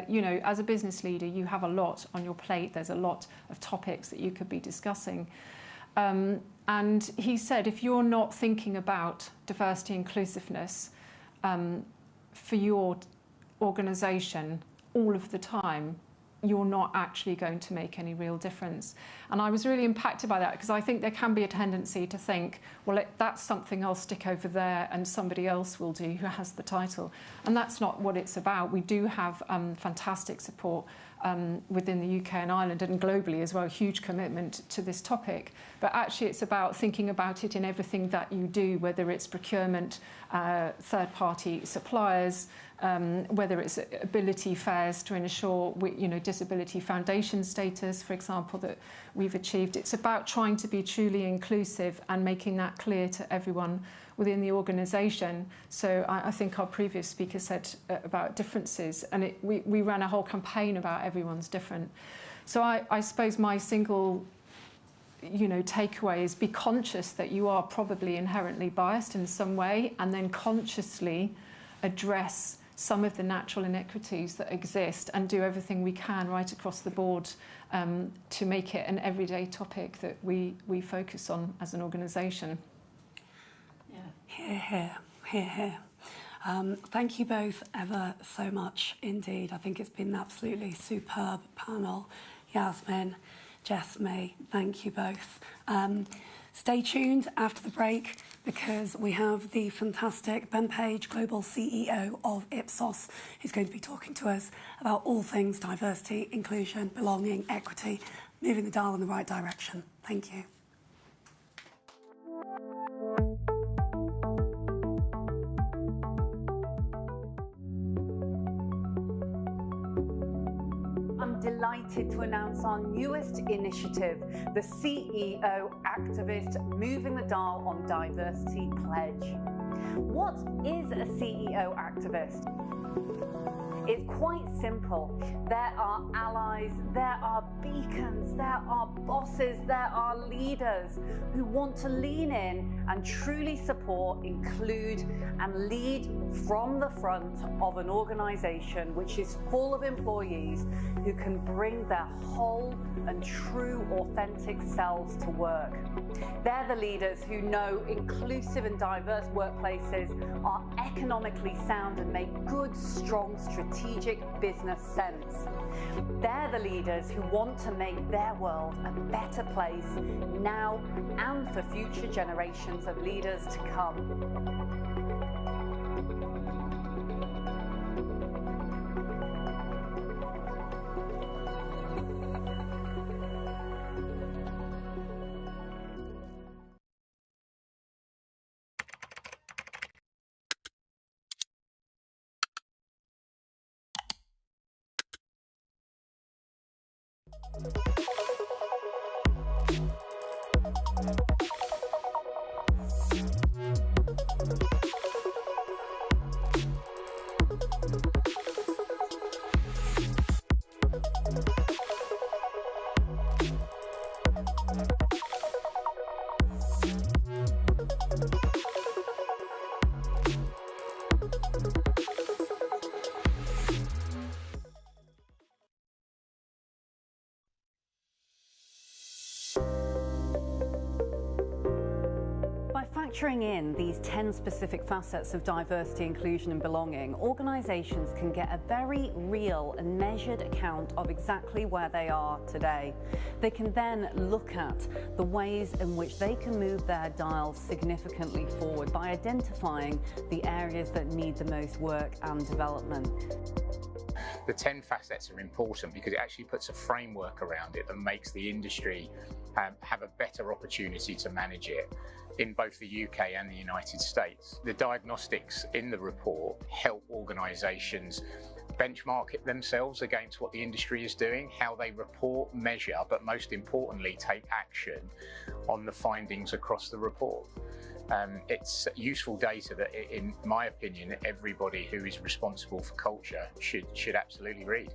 you know, as a business leader, you have a lot on your plate. There's a lot of topics that you could be discussing. And he said, if you're not thinking about diversity and inclusiveness for your organisation all of the time, you're not actually going to make any real difference. And I was really impacted by that, because I think there can be a tendency to think, well, that's something I'll stick over there and somebody else will do who has the title. And that's not what it's about. We do have fantastic support within the UK and Ireland, and globally as well, huge commitment to this topic. But actually it's about thinking about it in everything that you do, whether it's procurement, third-party suppliers, whether it's ability fairs to ensure disability foundation status, for example, that we've achieved. It's about trying to be truly inclusive and making that clear to everyone within the organisation. So I think our previous speaker said about differences, and we ran a whole campaign about everyone's different. So I suppose my single takeaway is be conscious that you are probably inherently biased in some way, and then consciously address some of the natural inequities that exist, and do everything we can right across the board to make it an everyday topic that we focus on as an organisation. Hear, hear, hear. Thank you both ever so much indeed. I think it's been an absolutely superb panel. Yasmin, Jessamy, thank you both. Stay tuned after the break, because we have the fantastic Ben Page, Global CEO of IPSOS, who's going to be talking to us about all things diversity, inclusion, belonging, equity, moving the dial in the right direction. Thank you. Delighted to announce our newest initiative, the CEO Activist Moving the Dial on Diversity Pledge. What is a CEO activist? It's quite simple. There are allies, there are beacons, there are bosses, there are leaders who want to lean in and truly support, include and lead from the front of an organisation which is full of employees who can bring their whole and true authentic selves to work. They're the leaders who know inclusive and diverse workplaces are economically sound and make good, strong, strategic business sense. They're the leaders who want to make their world a better place now and for future generations of leaders to come. Factoring in these 10 specific facets of diversity, inclusion and belonging, organisations can get a very real and measured account of exactly where they are today. They can then look at the ways in which they can move their dials significantly forward by identifying the areas that need the most work and development. The 10 facets are important because it actually puts a framework around it that makes the industry have a better opportunity to manage it in both the UK and the United States. The diagnostics in the report help organisations benchmark it themselves against what the industry is doing, how they report, measure, but most importantly, take action on the findings across the report. It's useful data that, in my opinion, everybody who is responsible for culture should absolutely read.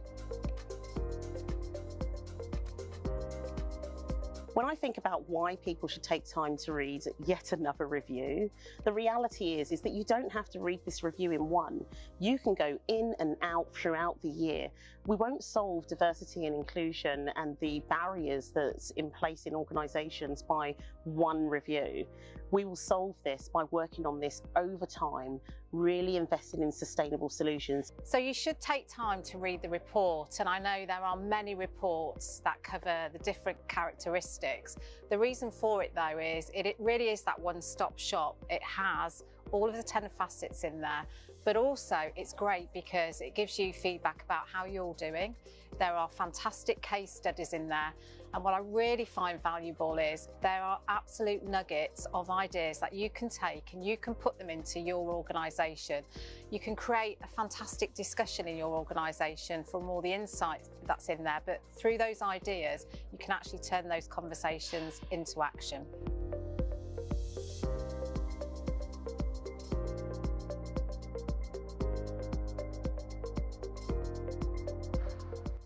When I think about why people should take time to read yet another review, the reality is that you don't have to read this review in one. You can go in and out throughout the year. We won't solve diversity and inclusion and the barriers that's in place in organisations by one review. We will solve this by working on this over time, really investing in sustainable solutions. So you should take time to read the report, and I know there are many reports that cover the different characteristics. The reason for it though is it really is that one-stop shop. It has all of the 10 facets in there, but also it's great because it gives you feedback about how you're doing. There are fantastic case studies in there, and what I really find valuable is there are absolute nuggets of ideas that you can take and you can put them into your organisation. You can create a fantastic discussion in your organisation from all the insight that's in there, but through those ideas you can actually turn those conversations into action.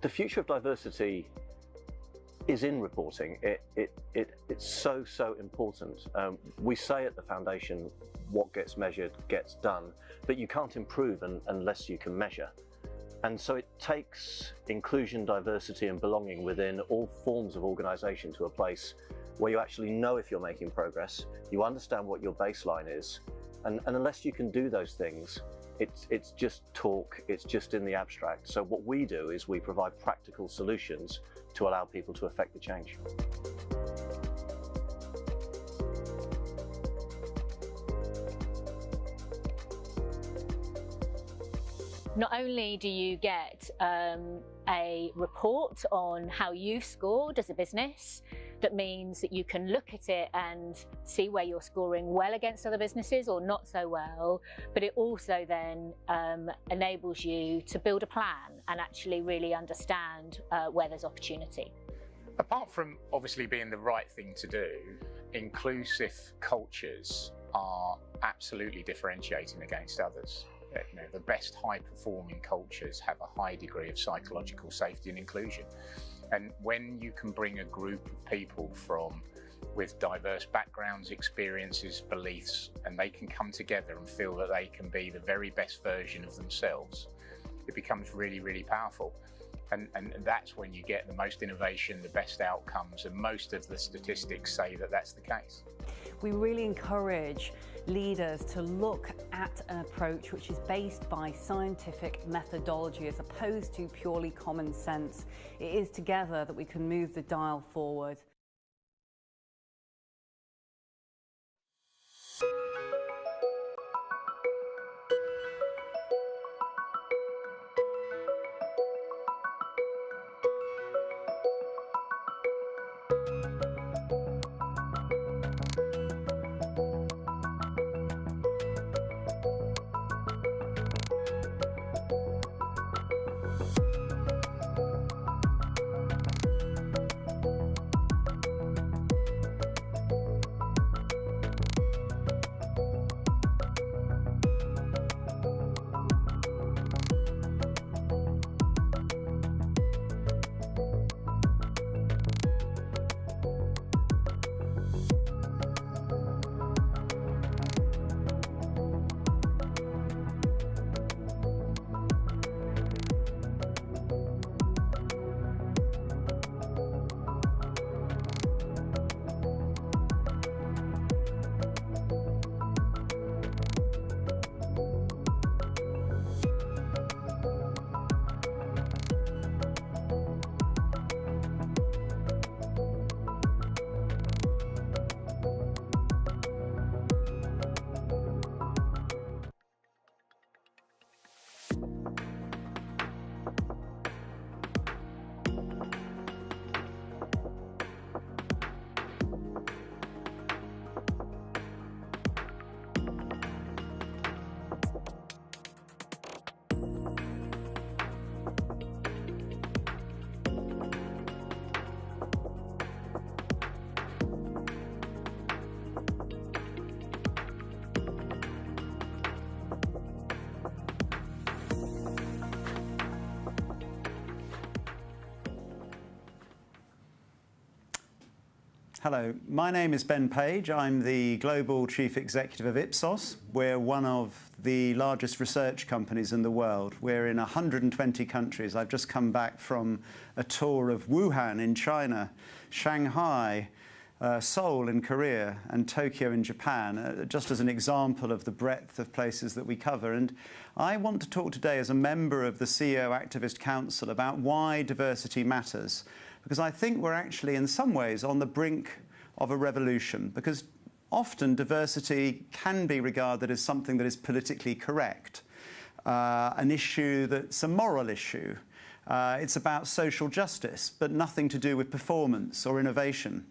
The future of diversity is in reporting. It's so important. We say at the foundation, what gets measured gets done, but you can't improve unless you can measure. And so it takes inclusion, diversity and belonging within all forms of organisation to a place where you actually know if you're making progress, you understand what your baseline is, and unless you can do those things, it's just talk, it's just in the abstract. So what we do is we provide practical solutions to allow people to affect the change. Not only do you get a report on how you've scored as a business, that means that you can look at it and see where you're scoring well against other businesses or not so well, but it also then enables you to build a plan and actually really understand where there's opportunity. Apart from obviously being the right thing to do, inclusive cultures are absolutely differentiating against others. You know, the best high-performing cultures have a high degree of psychological safety and inclusion. And when you can bring a group of people with diverse backgrounds, experiences, beliefs, and they can come together and feel that they can be the very best version of themselves, it becomes really, really powerful. And that's when you get the most innovation, the best outcomes, and most of the statistics say that that's the case. We really encourage leaders to look at an approach which is based by scientific methodology as opposed to purely common sense. It is together that we can move the dial forward. Hello, my name is Ben Page. I'm the Global Chief Executive of IPSOS. We're one of the largest research companies in the world. We're in 120 countries. I've just come back from a tour of Wuhan in China, Shanghai, Seoul in Korea, and Tokyo in Japan, just as an example of the breadth of places that we cover. And I want to talk today as a member of the CEO Activist Council about why diversity matters. Because I think we're actually, in some ways, on the brink of a revolution. Because often diversity can be regarded as something that is politically correct, an issue that's a moral issue. It's about social justice, but nothing to do with performance or innovation.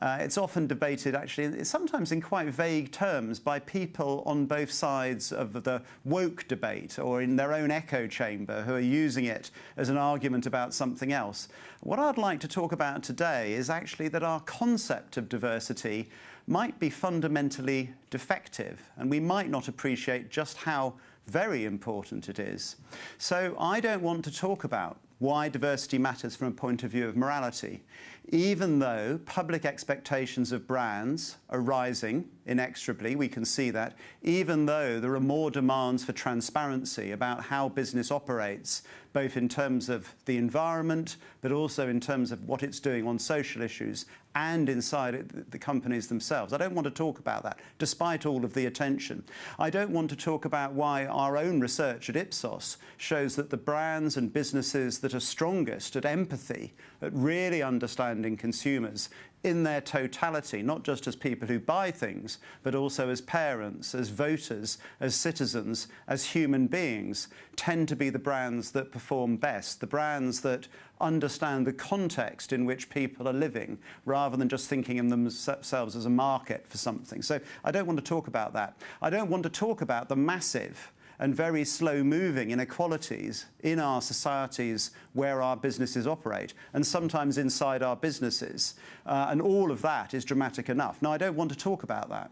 It's often debated, actually, sometimes in quite vague terms by people on both sides of the woke debate or in their own echo chamber who are using it as an argument about something else. What I'd like to talk about today is actually that our concept of diversity might be fundamentally defective, and we might not appreciate just how very important it is. So I don't want to talk about why diversity matters from a point of view of morality, even though public expectations of brands are rising inexorably, we can see that, even though there are more demands for transparency about how business operates, both in terms of the environment, but also in terms of what it's doing on social issues and inside the companies themselves. I don't want to talk about that, despite all of the attention. I don't want to talk about why our own research at IPSOS shows that the brands and businesses that are strongest at empathy, at really understanding consumers in their totality, not just as people who buy things, but also as parents, as voters, as citizens, as human beings, tend to be the brands that perform best, the brands that understand the context in which people are living, rather than just thinking of themselves as a market for something. So I don't want to talk about that. I don't want to talk about the massive and very slow-moving inequalities in our societies where our businesses operate, and sometimes inside our businesses. And all of that is dramatic enough. Now, I don't want to talk about that.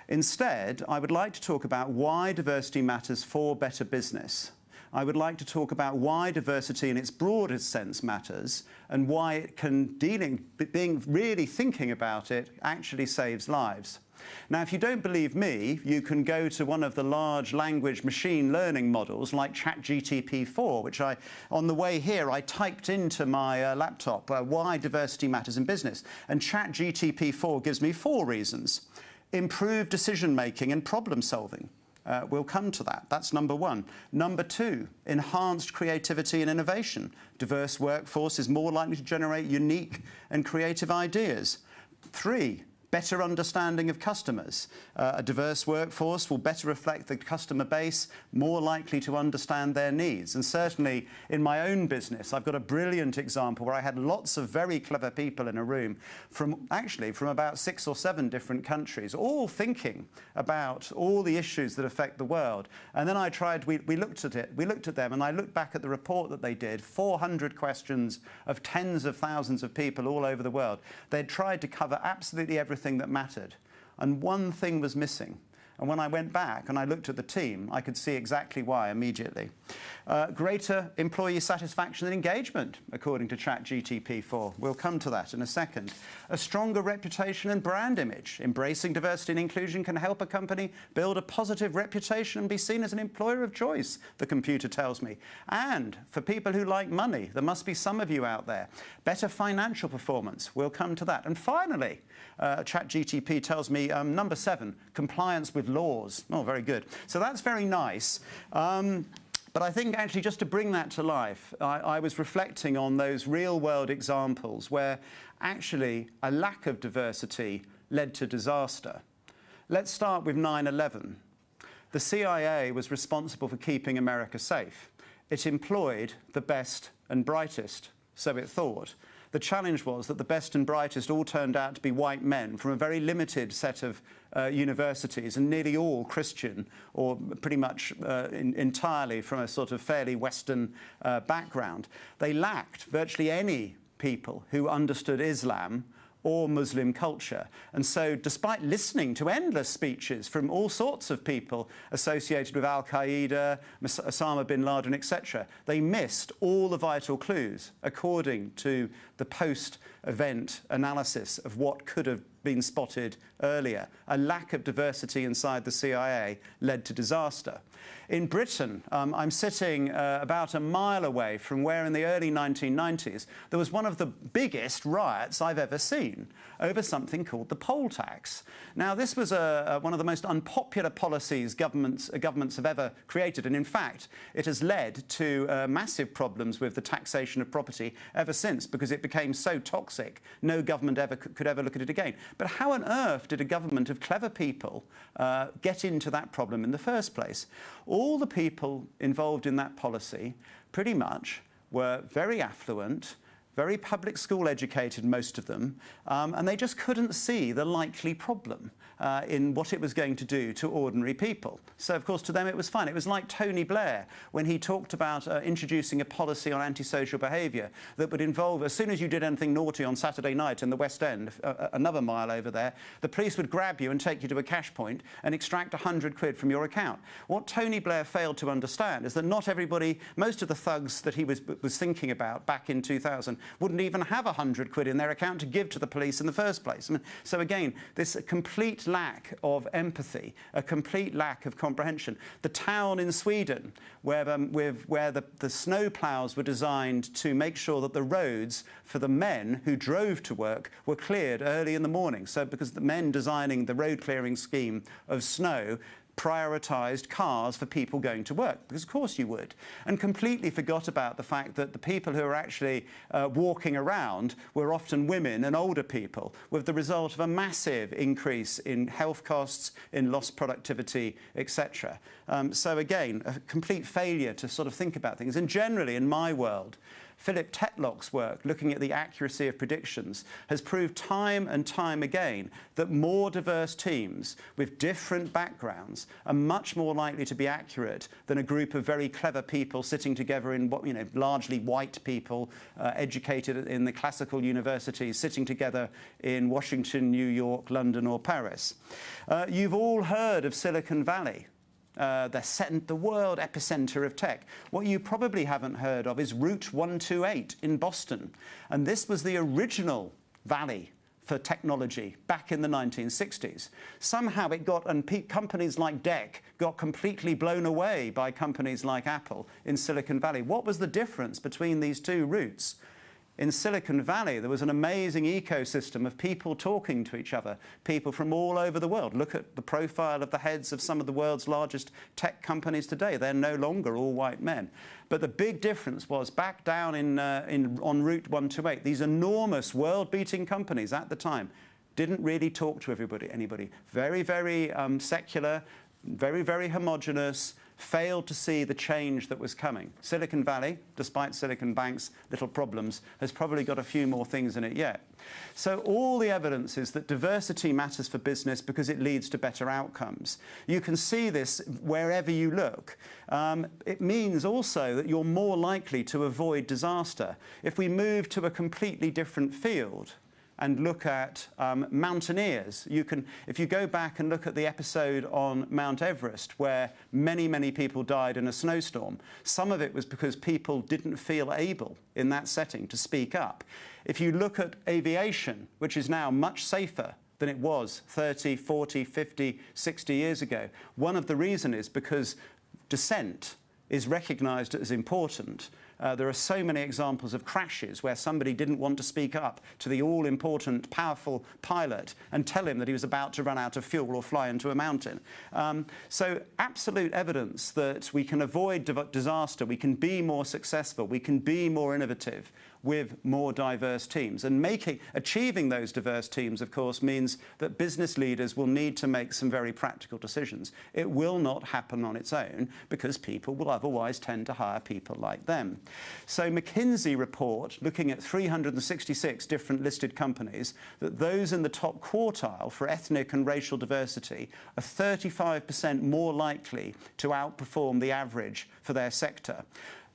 Instead, I would like to talk about why diversity matters for better business. I would like to talk about why diversity in its broadest sense matters, and why it can, being really thinking about it, actually saves lives. Now, if you don't believe me, you can go to one of the large language machine learning models like ChatGPT-4, which on the way here, I typed into my laptop, why diversity matters in business. And ChatGPT-4 gives me 4 reasons. Improved decision-making and problem-solving. We'll come to that. That's number 1. Number 2, enhanced creativity and innovation. Diverse workforce is more likely to generate unique and creative ideas. 3, better understanding of customers. A diverse workforce will better reflect the customer base, more likely to understand their needs. And certainly in my own business, I've got a brilliant example where I had lots of very clever people in a room from about 6 or 7 different countries, all thinking about all the issues that affect the world. And then we looked at them, and I looked back at the report that they did, 400 questions of tens of thousands of people all over the world. They'd tried to cover absolutely everything that mattered, and one thing was missing. And when I went back and I looked at the team, I could see exactly why immediately. Greater employee satisfaction and engagement, according to ChatGPT-4. We'll come to that in a second. A stronger reputation and brand image. Embracing diversity and inclusion can help a company build a positive reputation and be seen as an employer of choice, the computer tells me. And for people who like money, there must be some of you out there. Better financial performance. We'll come to that. And finally, ChatGPT tells me number 7, compliance with laws. Oh, very good. So that's very nice. But I think actually just to bring that to life, I was reflecting on those real-world examples where actually a lack of diversity led to disaster. Let's start with 9/11. The CIA was responsible for keeping America safe. It employed the best and brightest, so it thought. The challenge was that the best and brightest all turned out to be white men from a very limited set of universities, and nearly all Christian, or pretty much entirely from a sort of fairly Western background. They lacked virtually any people who understood Islam or Muslim culture. And so despite listening to endless speeches from all sorts of people associated with Al-Qaeda, Osama bin Laden, etc., they missed all the vital clues, according to the post-event analysis of what could have been spotted earlier. A lack of diversity inside the CIA led to disaster. In Britain, I'm sitting about a mile away from where in the early 1990s there was one of the biggest riots I've ever seen over something called the poll tax. Now, this was one of the most unpopular policies governments have ever created, and in fact it has led to massive problems with the taxation of property ever since, because it became so toxic no government could ever look at it again. But how on earth did a government of clever people get into that problem in the first place? All the people involved in that policy pretty much were very affluent, very public school educated, most of them, and they just couldn't see the likely problem in what it was going to do to ordinary people. So, of course, to them it was fine. It was like Tony Blair when he talked about introducing a policy on antisocial behaviour that would involve, as soon as you did anything naughty on Saturday night in the West End, another mile over there, the police would grab you and take you to a cash point and extract 100 quid from your account. What Tony Blair failed to understand is that not everybody, most of the thugs that he was thinking about back in 2000, wouldn't even have 100 quid in their account to give to the police in the first place. I mean, so again, this complete lack of empathy, a complete lack of comprehension. The town in Sweden where the snow ploughs were designed to make sure that the roads for the men who drove to work were cleared early in the morning. So because the men designing the road clearing scheme of snow prioritised cars for people going to work, because of course you would, and completely forgot about the fact that the people who are actually walking around were often women and older people, with the result of a massive increase in health costs, in lost productivity, etc. So again, a complete failure to sort of think about things. And generally, in my world, Philip Tetlock's work, looking at the accuracy of predictions, has proved time and time again that more diverse teams with different backgrounds are much more likely to be accurate than a group of very clever people sitting together in what, largely white people, educated in the classical universities, sitting together in Washington, New York, London or Paris. You've all heard of Silicon Valley. The world epicenter of tech. What you probably haven't heard of is Route 128 in Boston. And this was the original valley for technology back in the 1960s. Somehow it got, and companies like DEC got completely blown away by companies like Apple in Silicon Valley. What was the difference between these two routes? In Silicon Valley, there was an amazing ecosystem of people talking to each other, people from all over the world. Look at the profile of the heads of some of the world's largest tech companies today. They're no longer all white men. But the big difference was back down on Route 128, these enormous world-beating companies at the time didn't really talk to anybody. Very, very secular, very, very homogenous, failed to see the change that was coming. Silicon Valley, despite Silicon Bank's little problems, has probably got a few more things in it yet. So all the evidence is that diversity matters for business because it leads to better outcomes. You can see this wherever you look. It means also that you're more likely to avoid disaster. If we move to a completely different field, and look at mountaineers. If you go back and look at the episode on Mount Everest, where many, many people died in a snowstorm, some of it was because people didn't feel able in that setting to speak up. If you look at aviation, which is now much safer than it was 30, 40, 50, 60 years ago, one of the reasons is because dissent is recognised as important. There are so many examples of crashes where somebody didn't want to speak up to the all-important, powerful pilot and tell him that he was about to run out of fuel or fly into a mountain. So absolute evidence that we can avoid disaster, we can be more successful, we can be more innovative with more diverse teams. And achieving those diverse teams, of course, means that business leaders will need to make some very practical decisions. It will not happen on its own because people will otherwise tend to hire people like them. So McKinsey report, looking at 366 different listed companies, that those in the top quartile for ethnic and racial diversity are 35% more likely to outperform the average for their sector.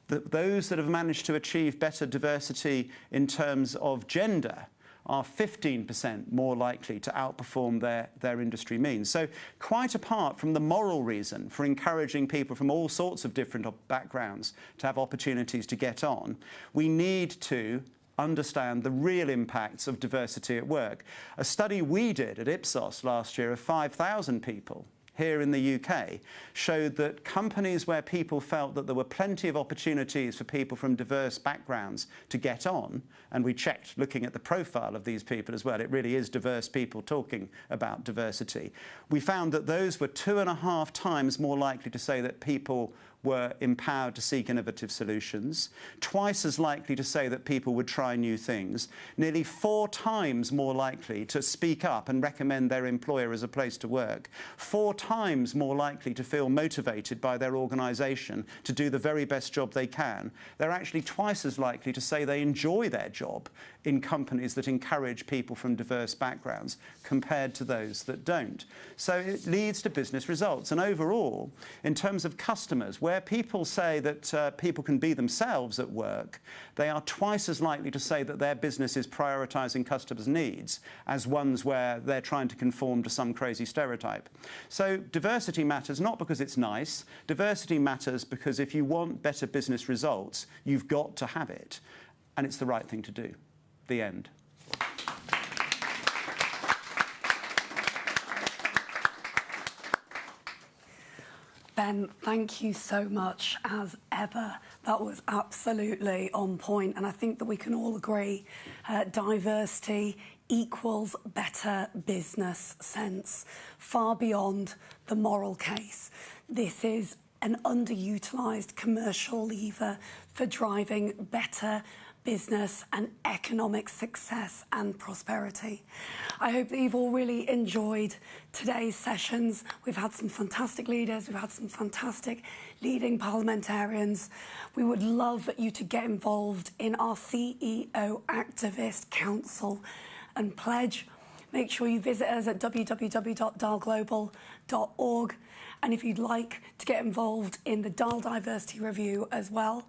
Those that have managed to achieve better diversity in terms of gender are 15% more likely to outperform their industry means. So quite apart from the moral reason for encouraging people from all sorts of different backgrounds to have opportunities to get on, we need to understand the real impacts of diversity at work. A study we did at IPSOS last year of 5,000 people here in the UK showed that companies where people felt that there were plenty of opportunities for people from diverse backgrounds to get on, and we checked looking at the profile of these people as well, it really is diverse people talking about diversity, we found that those were 2.5 times more likely to say that people were empowered to seek innovative solutions, twice as likely to say that people would try new things, nearly 4 times more likely to speak up and recommend their employer as a place to work, 4 times more likely to feel motivated by their organisation to do the very best job they can. They're actually twice as likely to say they enjoy their job in companies that encourage people from diverse backgrounds compared to those that don't. So it leads to business results. And overall, in terms of customers, where people say that people can be themselves at work, they are twice as likely to say that their business is prioritising customers' needs as ones where they're trying to conform to some crazy stereotype. So diversity matters not because it's nice. Diversity matters because if you want better business results, you've got to have it. And it's the right thing to do. The end. Ben, thank you so much as ever. That was absolutely on point, and I think that we can all agree diversity equals better business sense, far beyond the moral case. This is an underutilised commercial lever for driving better business and economic success and prosperity. I hope that you've all really enjoyed today's sessions. We've had some fantastic leaders, we've had some fantastic leading parliamentarians. We would love you to get involved in our CEO Activist Council and pledge. Make sure you visit us at www.dalglobal.org. And if you'd like to get involved in the DAL Diversity Review as well,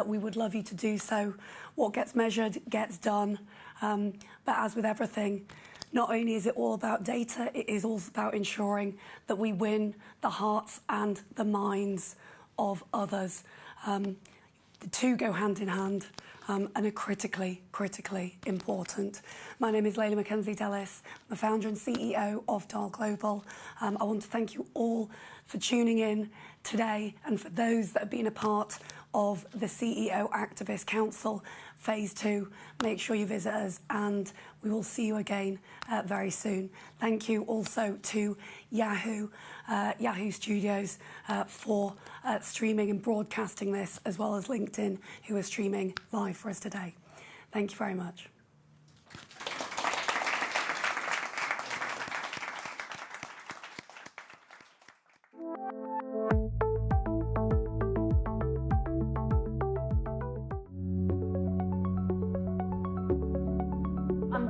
we would love you to do so. What gets measured gets done. But as with everything, not only is it all about data, it is also about ensuring that we win the hearts and the minds of others. The two go hand in hand and are critically important. My name is Layla Mackenzie-Dellis, I'm the founder and CEO of DAL Global. I want to thank you all for tuning in today, and for those that have been a part of the CEO Activist Council Phase 2, make sure you visit us and we will see you again very soon. Thank you also to Yahoo Studios for streaming and broadcasting this, as well as LinkedIn, who are streaming live for us today. Thank you very much.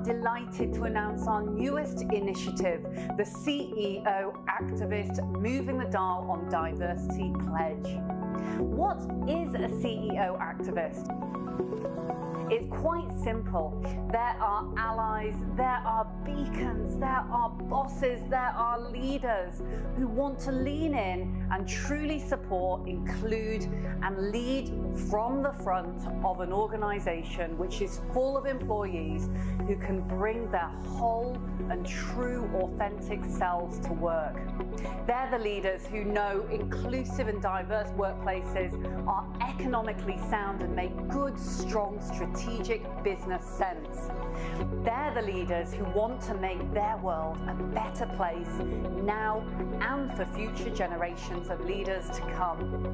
Delighted to announce our newest initiative, the CEO Activist Moving the Dial on Diversity Pledge. What is a CEO Activist? It's quite simple. There are allies, there are beacons, there are bosses, there are leaders who want to lean in and truly support, include and lead from the front of an organisation which is full of employees who can bring their whole and true authentic selves to work. They're the leaders who know inclusive and diverse workplaces are economically sound and make good, strong, strategic business sense. They're the leaders who want to make their world a better place now and for future generations of leaders to come.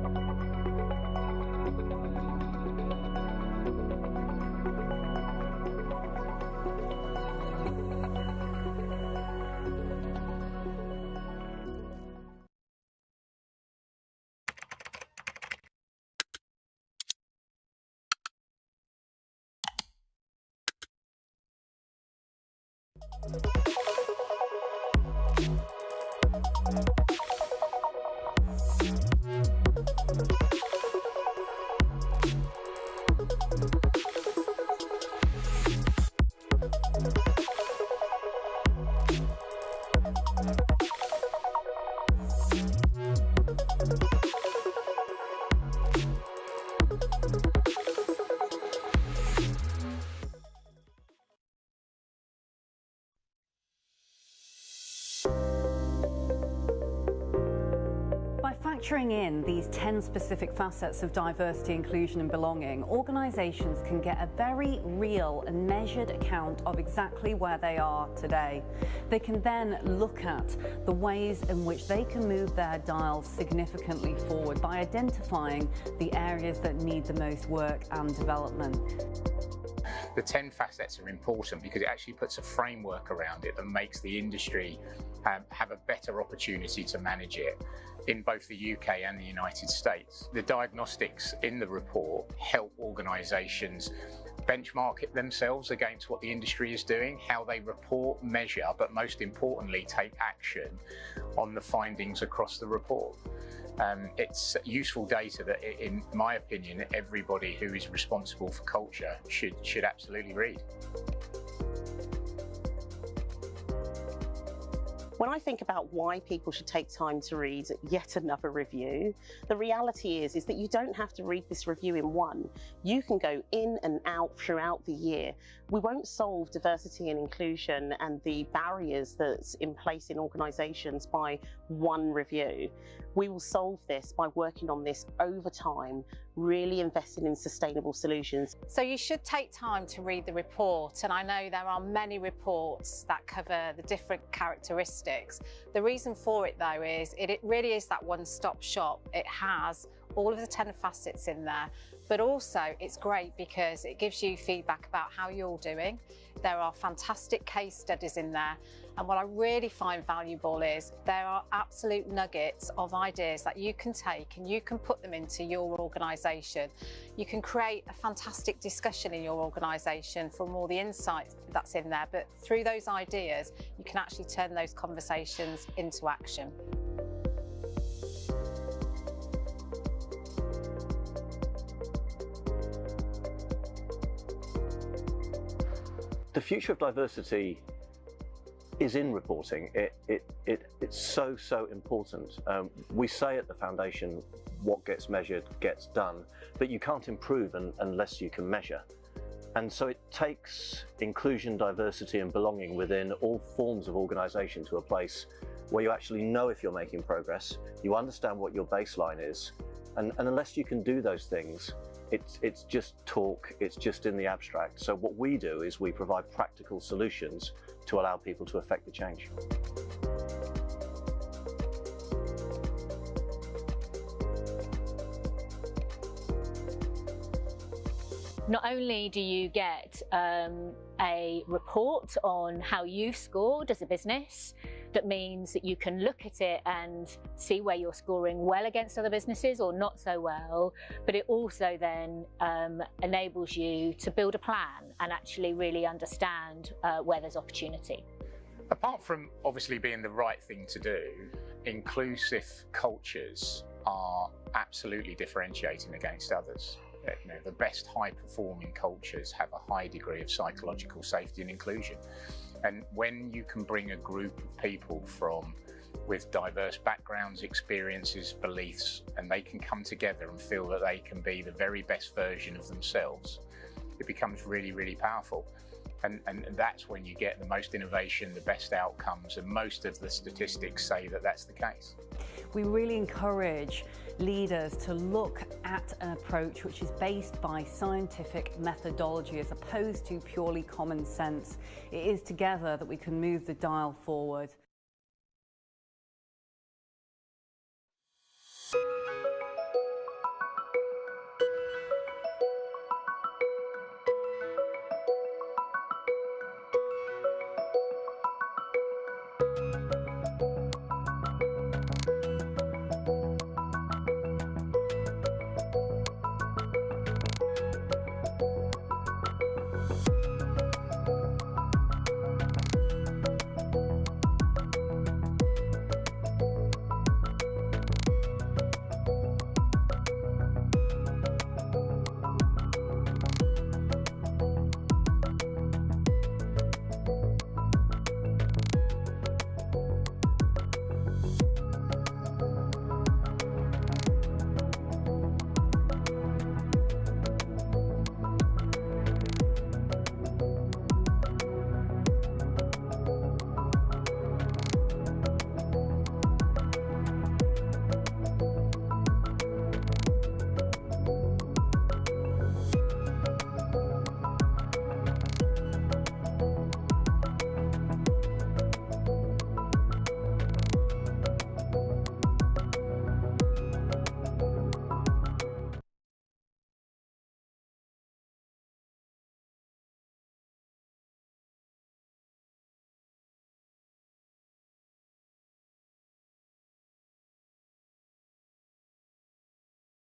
Factoring in these 10 specific facets of diversity, inclusion and belonging, organisations can get a very real and measured account of exactly where they are today. They can then look at the ways in which they can move their dial significantly forward by identifying the areas that need the most work and development. The 10 facets are important because it actually puts a framework around it that makes the industry have a better opportunity to manage it in both the UK and the United States. The diagnostics in the report help organisations benchmark it themselves against what the industry is doing, how they report, measure, but most importantly, take action on the findings across the report. It's useful data that, in my opinion, everybody who is responsible for culture should absolutely read. When I think about why people should take time to read yet another review, the reality is that you don't have to read this review in one. You can go in and out throughout the year. We won't solve diversity and inclusion and the barriers that's in place in organisations by one review. We will solve this by working on this over time, really investing in sustainable solutions. So you should take time to read the report, and I know there are many reports that cover the different characteristics. The reason for it though is it really is that one-stop shop. It has all of the 10 facets in there, but also it's great because it gives you feedback about how you're doing. There are fantastic case studies in there, and what I really find valuable is there are absolute nuggets of ideas that you can take and you can put them into your organisation. You can create a fantastic discussion in your organisation from all the insight that's in there, but through those ideas you can actually turn those conversations into action. The future of diversity is in reporting. It's so important. We say at the foundation, what gets measured gets done, but you can't improve unless you can measure. And so it takes inclusion, diversity and belonging within all forms of organisation to a place where you actually know if you're making progress, you understand what your baseline is, and unless you can do those things, it's just talk, it's just in the abstract. So what we do is we provide practical solutions to allow people to affect the change. Not only do you get a report on how you've scored as a business, that means that you can look at it and see where you're scoring well against other businesses or not so well, but it also then enables you to build a plan and actually really understand where there's opportunity. Apart from obviously being the right thing to do, inclusive cultures are absolutely differentiating against others. You know, the best high-performing cultures have a high degree of psychological safety and inclusion. And when you can bring a group of people with diverse backgrounds, experiences, beliefs, and they can come together and feel that they can be the very best version of themselves, it becomes really, really powerful. And that's when you get the most innovation, the best outcomes, and most of the statistics say that that's the case. We really encourage leaders to look at an approach which is based by scientific methodology as opposed to purely common sense. It is together that we can move the dial forward.